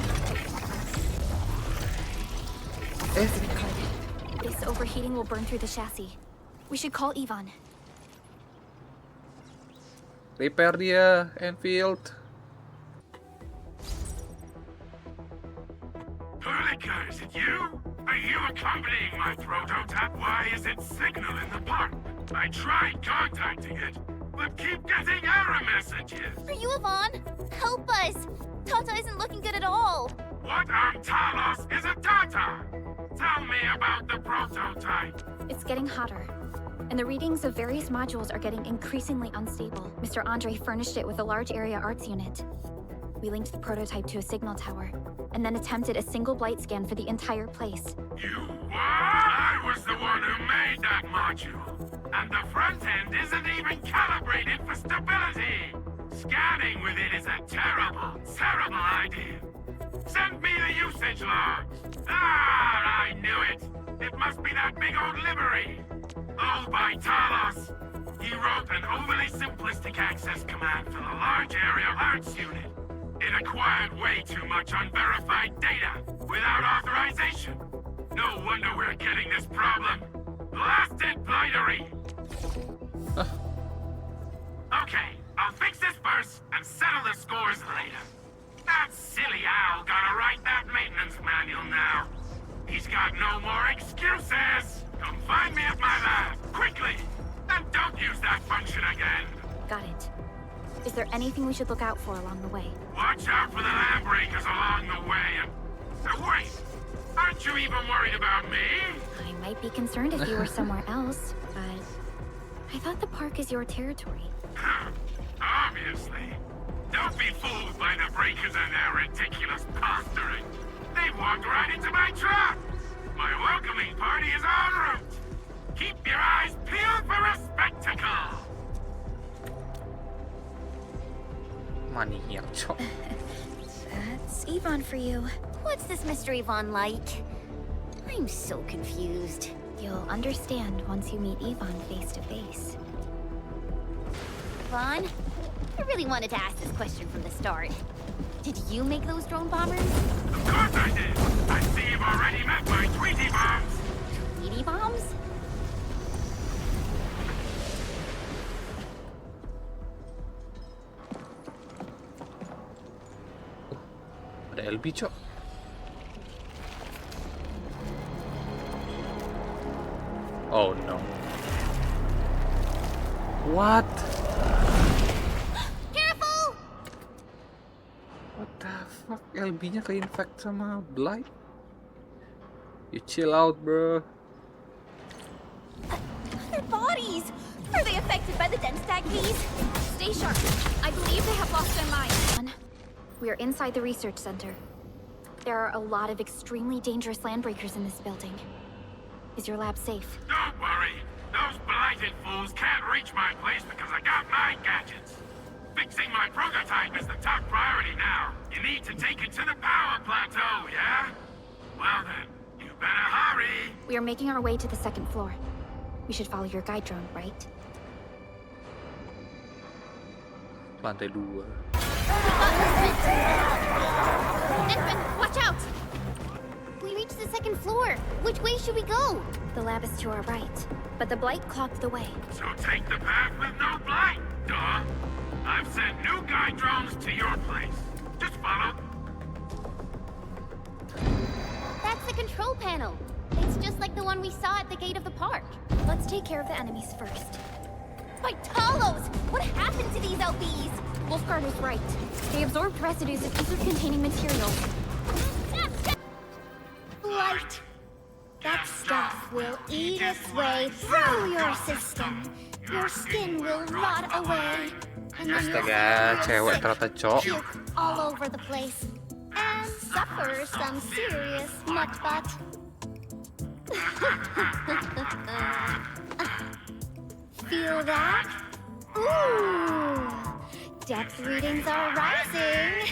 This overheating will burn through the chassis. We should call Yvonne. Repair dia, Endfield. Hooligan, is it you? Are you accompanying my prototype? Why is it signal in the park? I tried contacting it, but keep getting error messages. Are you Yvonne? Help us! Tata isn't looking good at all. What on Talos is a Tata? Tell me about the prototype. It's getting hotter, and the readings of various modules are getting increasingly unstable. Mr. Andre furnished it with a large area arts unit. We linked the prototype to a signal tower, and then attempted a single blight scan for the entire place. You what? I was the one who made that module. And the front end isn't even calibrated for stability. Scanning with it is a terrible, terrible idea. Send me the usage log. Ah, I knew it. It must be that big old livery. Oh, by Talos. He wrote an overly simplistic access command for the large area arts unit. It acquired way too much unverified data without authorization. No wonder we're getting this problem. Blasted blightery. Okay, I'll fix this first and settle the scores later. That silly owl gotta write that maintenance manual now. He's got no more excuses. Come find me at my lab, quickly. And don't use that function again. Got it. Is there anything we should look out for along the way? Watch out for the land breakers along the way and... wait! Aren't you even worried about me? I might be concerned if you were somewhere else, but... I thought the park is your territory. Obviously. Don't be fooled by the breakers and their ridiculous posturing. They walked right into my trap. My welcoming party is en route. Keep your eyes peeled for a spectacle. Maniak, cok. That's Yvonne for you. What's this Mr. Yvonne like? I'm so confused. You'll understand once you meet Yvonne face to face. Yvonne, I really wanted to ask this question from the start. Did you make those drone bombers? Of course I did. I see you've already met my Tweety bombs. Tweety bombs? Ada LB, cok. Oh no. What? Careful! What the fuck? LB-nya ke-infect sama Blight? You chill out, bro. Their bodies! Are they affected by the Denstag haze? Stay sharp. I believe they have lost their minds. We are inside the research center. There are a lot of extremely dangerous landbreakers in this building. Is your lab safe? Don't worry. Those blighted fools can't reach my place because I got my gadgets. Fixing my prototype is the top priority now. You need to take it to the power plateau, yeah? Well then, you better hurry. We are making our way to the second floor. We should follow your guide drone, right? Lantai 2. Edmund, watch out! We reached the second floor. Which way should we go? The lab is to our right, but the blight clogged the way. So take the path with no blight, duh. I've sent new guide drones to your place. Just follow. That's the control panel. It's just like the one we saw at the gate of the park. Let's take care of the enemies first. By Talos! What happened to these LBs? Wolfguard was right. They absorbed residues of ether-containing materials. Blight. That stuff will eat its way through your system. Your skin will rot away. And then you'll Astaga, cewek ternyata, cok. puke all over the place. And suffer some serious mutt butt. Feel that? Ooh! Depth readings are rising.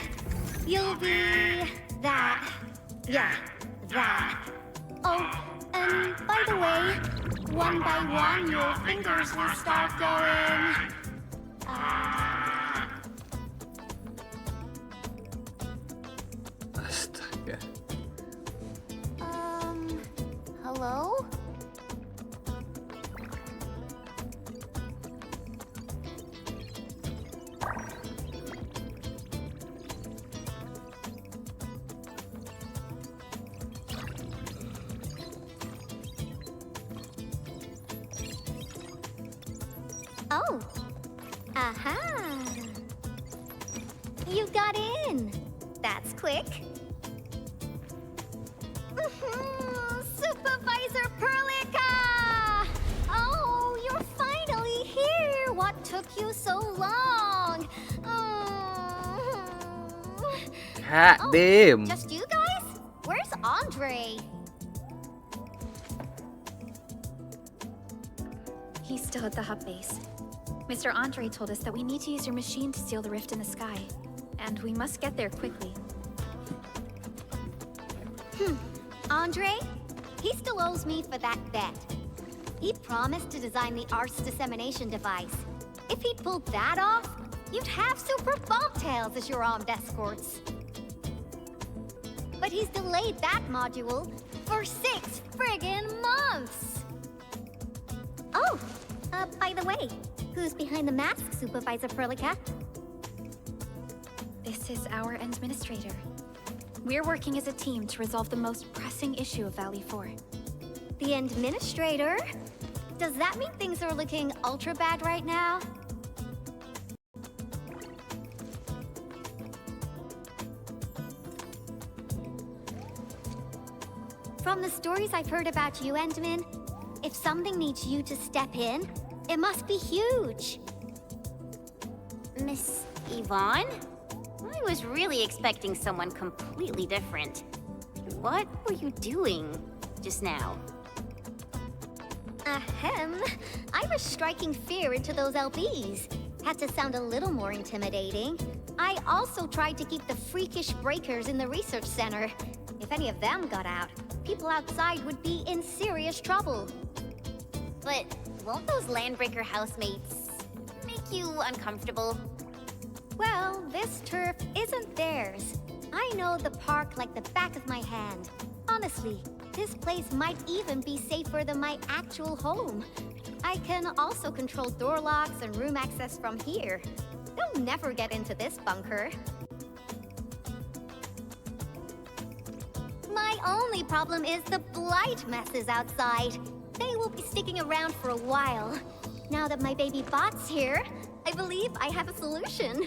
You'll be that. Yeah, that. Oh, and by the way, one by one your fingers will start going. Astaga. Hello? Oh. Aha. You got in. That's quick. Supervisor Perlica! Oh, you're finally here. What took you so long? God damn. Just you guys? Where's Andre? He's still at the hub base. Mr. Andre told us that we need to use your machine to seal the rift in the sky. And we must get there quickly. Andre? He still owes me for that bet. He promised to design the Art's dissemination device. If he'd pulled that off, you'd have super bobtails as your armed escorts. But he's delayed that module for 6 friggin' months! Oh, by the way, who's behind the mask, Supervisor Perlica? This is our administrator. We're working as a team to resolve the most pressing issue of Valley 4. The administrator? Does that mean things are looking ultra bad right now? From the stories I've heard about you, Endman, if something needs you to step in, it must be huge. Miss Yvonne? I was really expecting someone completely different. What were you doing just now? Ahem. I was striking fear into those LBs. Had to sound a little more intimidating. I also tried to keep the freakish breakers in the research center. If any of them got out, people outside would be in serious trouble. But won't those landbreaker housemates make you uncomfortable? Well, this turf isn't theirs. I know the park like the back of my hand. Honestly, this place might even be safer than my actual home. I can also control door locks and room access from here. They'll never get into this bunker. My only problem is the blight messes outside. They will be sticking around for a while. Now that my baby bot's here, I believe I have a solution.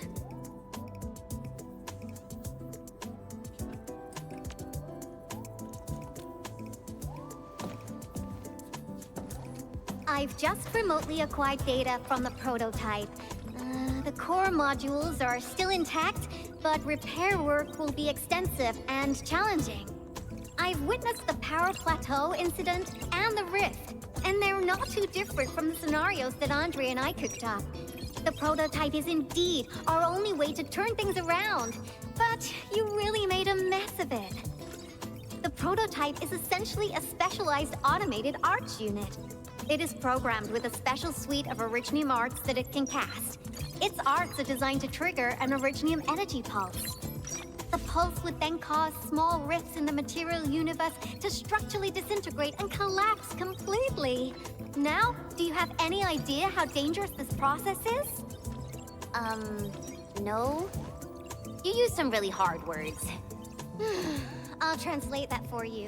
I've just remotely acquired data from the prototype. The core modules are still intact, but repair work will be extensive and challenging. I've witnessed the power plateau incident and the rift, and they're not too different from the scenarios that Andre and I cooked up. The prototype is indeed our only way to turn things around, but you really made a mess of it. The prototype is essentially a specialized automated arts unit. It is programmed with a special suite of Originium arts that it can cast. Its arts are designed to trigger an Originium energy pulse. The pulse would then cause small rifts in the material universe to structurally disintegrate and collapse completely. Now, do you have any idea how dangerous this process is? No. You used some really hard words. I'll translate that for you.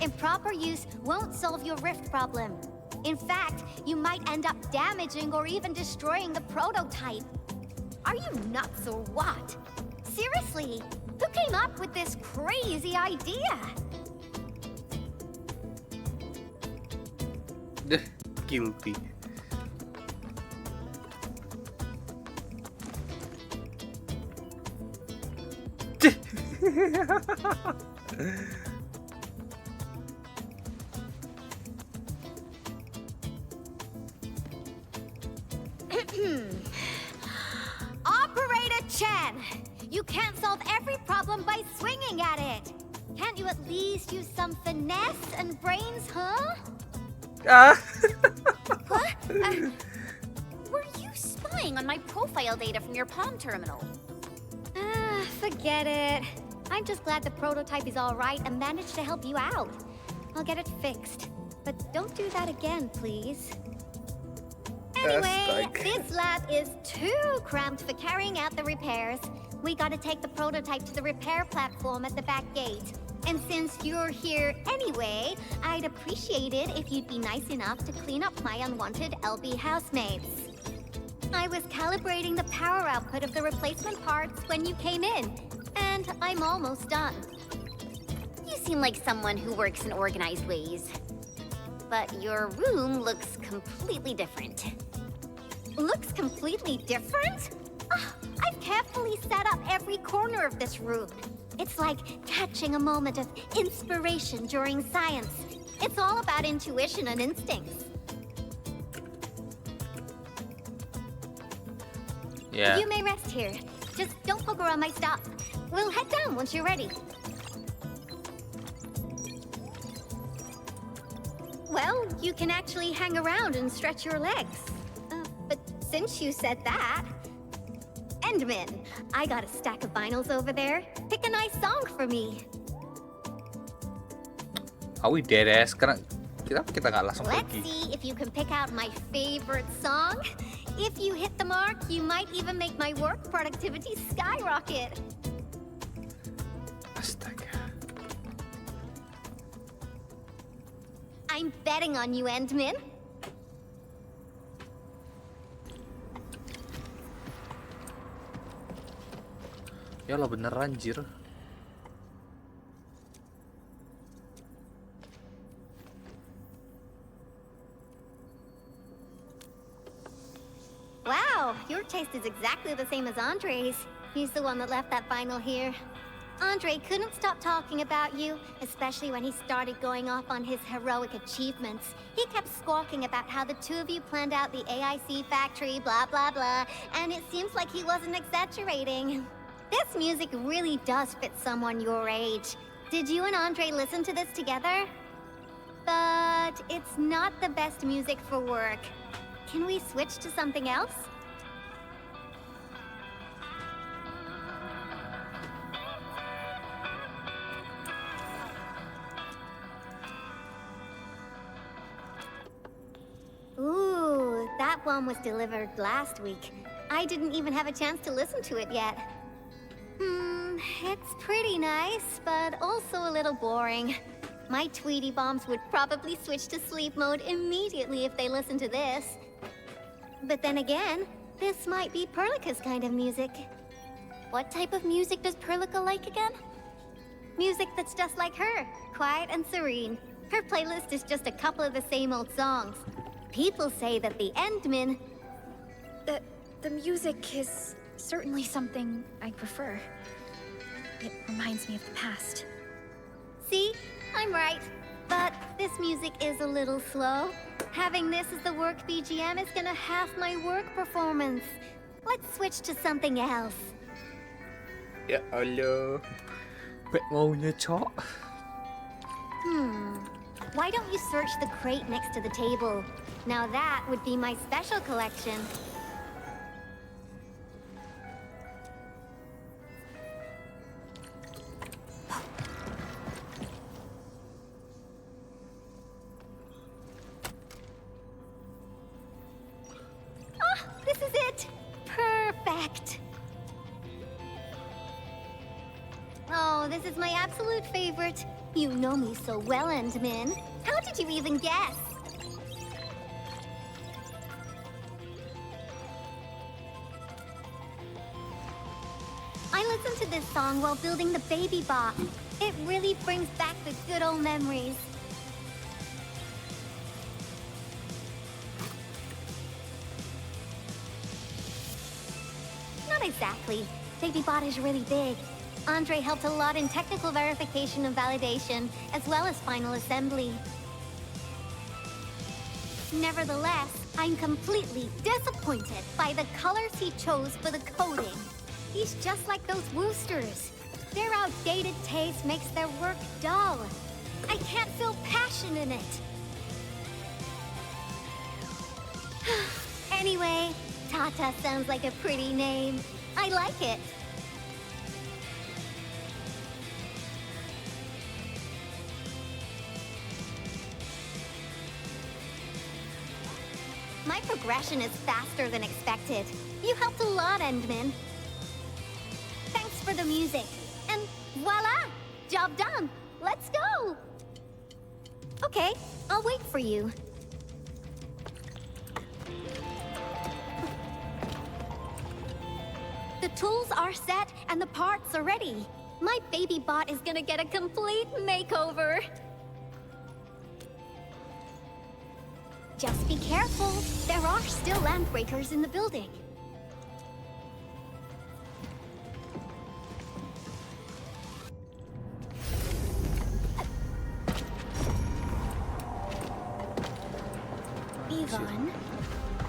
Improper use won't solve your rift problem. In fact, you might end up damaging or even destroying the prototype. Are you nuts or what? Seriously, who came up with this crazy idea? Guilty. Operator Chen! You can't solve every problem by swinging at it! Can't you at least use some finesse and brains, huh? What? Were you spying on my profile data from your Palm terminal? Forget it. I'm just glad the prototype is all right and managed to help you out. I'll get it fixed. But don't do that again, please. Anyway, this lab is too cramped for carrying out the repairs. We gotta take the prototype to the repair platform at the back gate. And since you're here anyway, I'd appreciate it if you'd be nice enough to clean up my unwanted LB housemates. I was calibrating the power output of the replacement parts when you came in, and I'm almost done. You seem like someone who works in organized ways. But your room looks completely different. Looks completely different? I've carefully set up every corner of this room. It's like catching a moment of inspiration during science. It's all about intuition and instincts. Yeah. You may rest here. Just don't poke around my stuff. We'll head down once you're ready. Well, you can actually hang around and stretch your legs. But since you said that... Endman, I got a stack of vinyls over there. Pick a nice song for me. Are we dead ass? Karena kita nggak langsung Let's pergi. see if you can pick out my favorite song. If you hit the mark, you might even make my work productivity skyrocket. Astaga. I'm betting on you, Endman. Ya lah bener anjir. Wow, your taste is exactly the same as Andre's. He's the one that left that vinyl here. Andre couldn't stop talking about you, especially when he started going off on his heroic achievements. He kept squawking about how the two of you planned out the AIC factory, blah blah blah, and it seems like he wasn't exaggerating. This music really does fit someone your age. Did you and Andre listen to this together? But it's not the best music for work. Can we switch to something else? Ooh, that one was delivered last week. I didn't even have a chance to listen to it yet. It's pretty nice, but also a little boring. My Tweety Bombs would probably switch to sleep mode immediately if they listened to this. But then again, this might be Perlica's kind of music. What type of music does Perlica like again? Music that's just like her, quiet and serene. Her playlist is just a couple of the same old songs. People say that the Endman... The music is certainly something I prefer. It reminds me of the past. See? I'm right. But this music is a little slow. Having this as the work BGM is gonna half my work performance. Let's switch to something else. Ya Allah. Baik maunya, Cok. Why don't you search the crate next to the table? Now that would be my special collection. This is it! Perfect! Oh, this is my absolute favorite. You know me so well, Endman. How did you even guess? I listened to this song while building the baby bot. It really brings back the good old memories. Not exactly. Baby bot is really big. Andre helped a lot in technical verification and validation, as well as final assembly. Nevertheless, I'm completely disappointed by the colors he chose for the coding. He's just like those Woosters. Their outdated taste makes their work dull. I can't feel passion in it. Anyway, Tata sounds like a pretty name. I like it. My progression is faster than expected. You helped a lot, Endman. Thanks for the music. And voila! Job done! Let's go! Okay, I'll wait for you. The tools are set and the parts are ready. My baby bot is gonna get a complete makeover. Just be careful. There are still landbreakers in the building. Yvonne,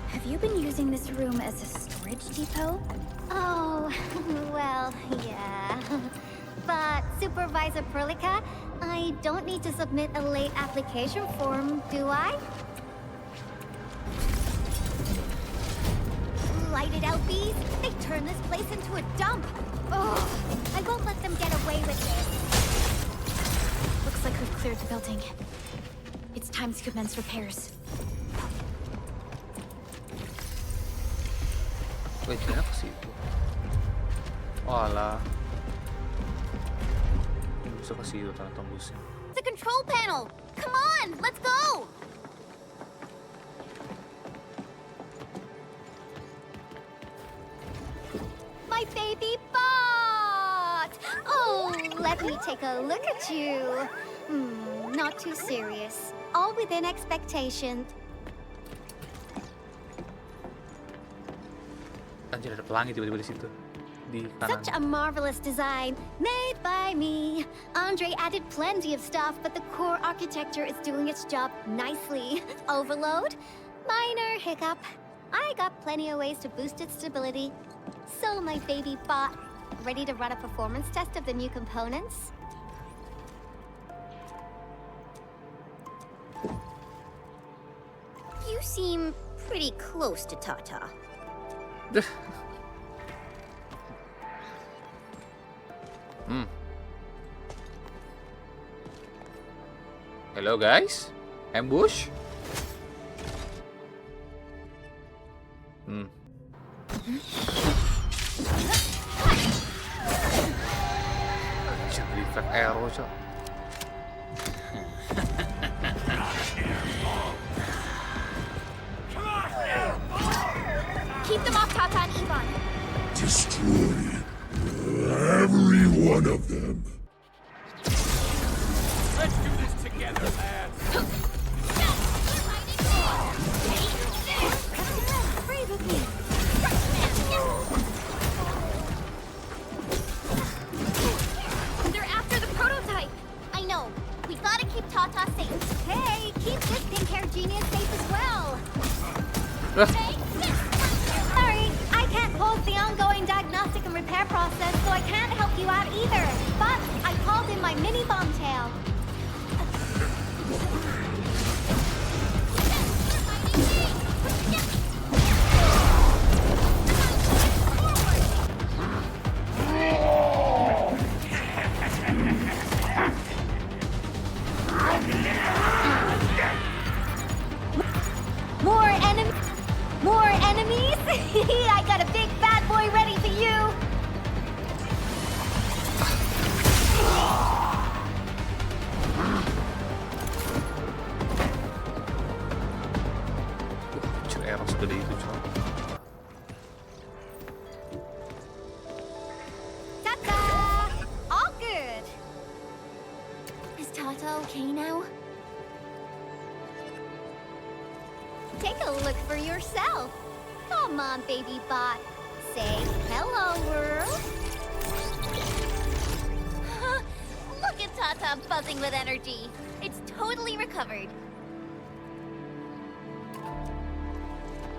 have you been using this room as a storage depot? Oh, well, yeah. But Supervisor Perlica, I don't need to submit a late application form, do I? Lighted LBs, they turn this place into a dump. Oh, I won't let them get away with this. Looks like we've cleared the building. It's time to commence repairs. Wait, kenapa ke situ? Walah. Bisa ke situ tanah tembusnya. The control panel! Come on, let's go! My baby bot! Oh, let me take a look at you. Not too serious. All within expectation. Anjir, ada pelangi tiba-tiba di situ. Di kanan. Such a marvelous design, made by me. Andre added plenty of stuff, but the core architecture is doing its job nicely. Overload? Minor hiccup. I got plenty of ways to boost its stability. So my baby bot, ready to run a performance test of the new components? You seem pretty close to Tata. Hello guys, ambush. Jadi fake arrow cok. Keep them off Tata and Yvonne. Destroy every one of them. Let's do this together, lads. Breathe with me. They're after the prototype. I know. We gotta keep Tata safe. Hey, keep this pink-haired genius safe as well. Sorry, I can't pause the ongoing diagnostic and repair process, so I can't help you out either. But I called in my mini bomb tail. More enemies? I got a big bad boy ready for you. Arrow segede itu cok. Ta-da! All good. Is Tata okay now? Take a look for yourself. Come on, baby bot. Say hello, world. Look at Tata buzzing with energy. It's totally recovered.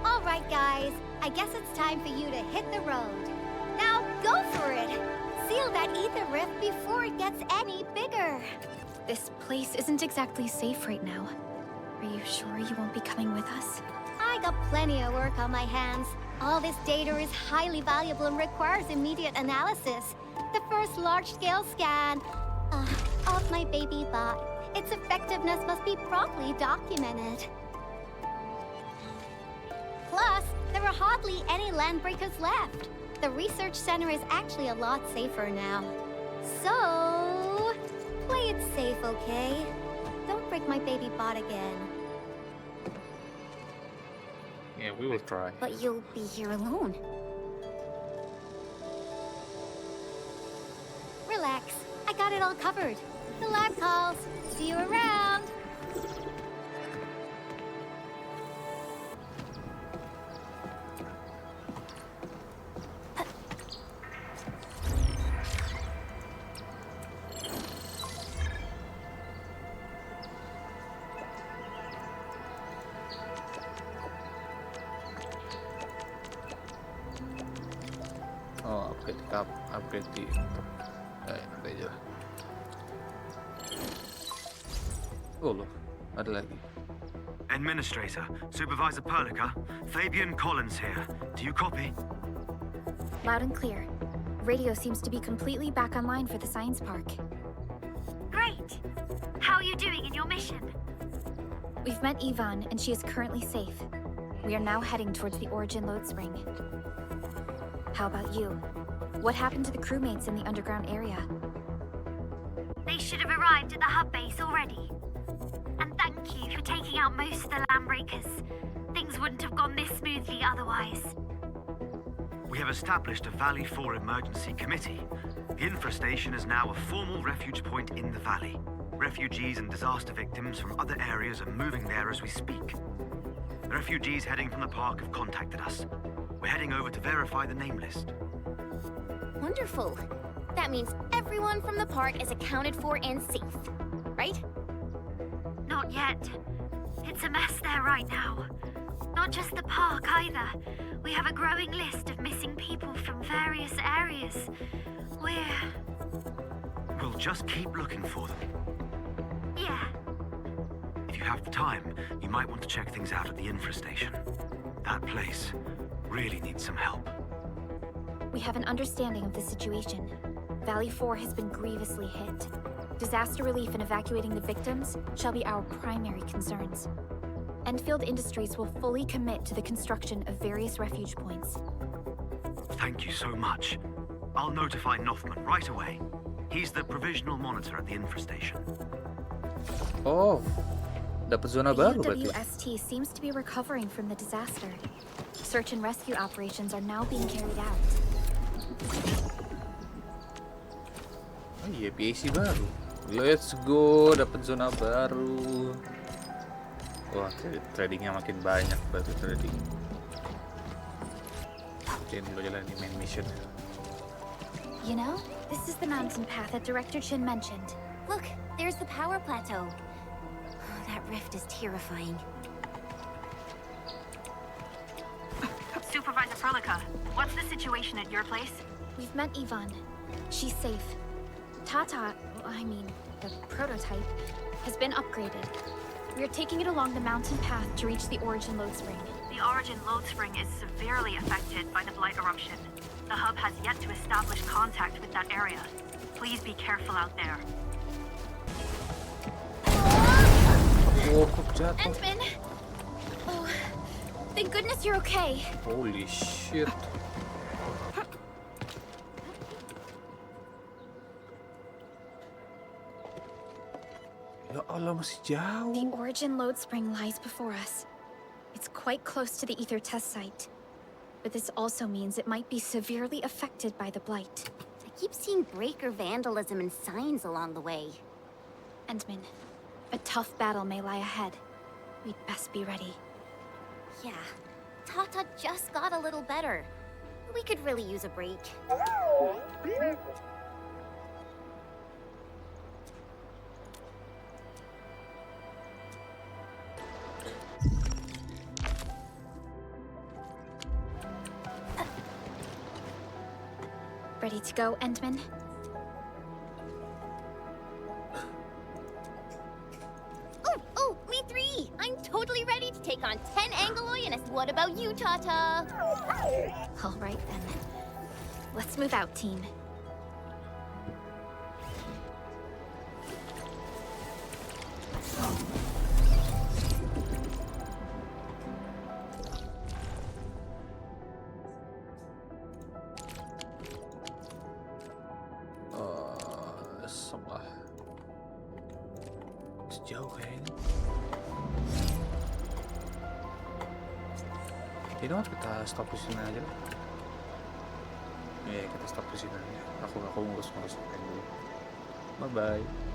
All right, guys. I guess it's time for you to hit the road. Now, go for it. Seal that ether rift before it gets any bigger. This place isn't exactly safe right now. Are you sure you won't be coming with us? I got plenty of work on my hands. All this data is highly valuable and requires immediate analysis. The first large-scale scan of my baby bot. Its effectiveness must be properly documented. Plus, there are hardly any landbreakers left. The research center is actually a lot safer now. So, play it safe, okay? Don't break my baby bot again. Yeah, we will try. But you'll be here alone. got it all covered. The lab calls. See you around. Oh, upgrade di nanti aja lah. Oh loh, ada lagi. Administrator, Supervisor Perlica, Fabian Collins here. Do you copy? Loud and clear. Radio seems to be completely back online for the science park. Great. How are you doing in your mission? We've met Yvonne, and she is currently safe. We are now heading towards the Origin load spring. How about you? What happened to the crewmates in the underground area? They should have arrived at the hub base already. And thank you for taking out most of the landbreakers. Things wouldn't have gone this smoothly otherwise. We have established a Valley 4 emergency committee. The infrastation is now a formal refuge point in the valley. Refugees and disaster victims from other areas are moving there as we speak. The refugees heading from the park have contacted us. We're heading over to verify the name list. Wonderful. That means everyone from the park is accounted for and safe, right? Not yet. It's a mess there right now. Not just the park either. We have a growing list of missing people from various areas. We'll just keep looking for them. Yeah. If you have the time, you might want to check things out at the infrastation. That place really needs some help. We have an understanding of the situation. Valley 4 has been grievously hit. Disaster relief and evacuating the victims shall be our primary concerns. Endfield Industries will fully commit to the construction of various refuge points. Thank you so much. I'll notify Nothman right away. He's the provisional monitor at the infrastation. Oh, dapat zona baru berarti. UWST seems to be recovering from the disaster. Search and rescue operations are now being carried out. Oh iya, PAC baru. Let's go, dapat zona baru. Wah, tradingnya makin banyak berarti trading. Oke, dulu jalan di main mission. You know, this is the mountain path that Director Chin mentioned. Look, there's the power plateau. That rift is terrifying. Supervisor Perlica, what's the situation at your place? We've met Yvonne. She's safe. The prototype, has been upgraded. We are taking it along the mountain path to reach the Origin load spring. The Origin load spring is severely affected by the Blight eruption. The hub has yet to establish contact with that area. Please be careful out there. Oh, kok jatuh? Endman! Oh, thank goodness you're okay. Holy shit. Ya Allah, masih jauh. The Origin load spring lies before us. It's quite close to the ether test site. But this also means it might be severely affected by the Blight. I keep seeing breaker vandalism and signs along the way. Endman, a tough battle may lie ahead. We'd best be ready. Yeah, Tata just got a little better. We could really use a break. Ready to go, Endman? Oh, me three! I'm totally ready to take on 10 Angoloi, and what about you, Tata? All right, then. Let's move out, team. Setelah sejauh kayaknya. Ini kita stop di sini aja lah. Iya, kita stop di sini aja. Aku ngurus dulu. Bye-bye.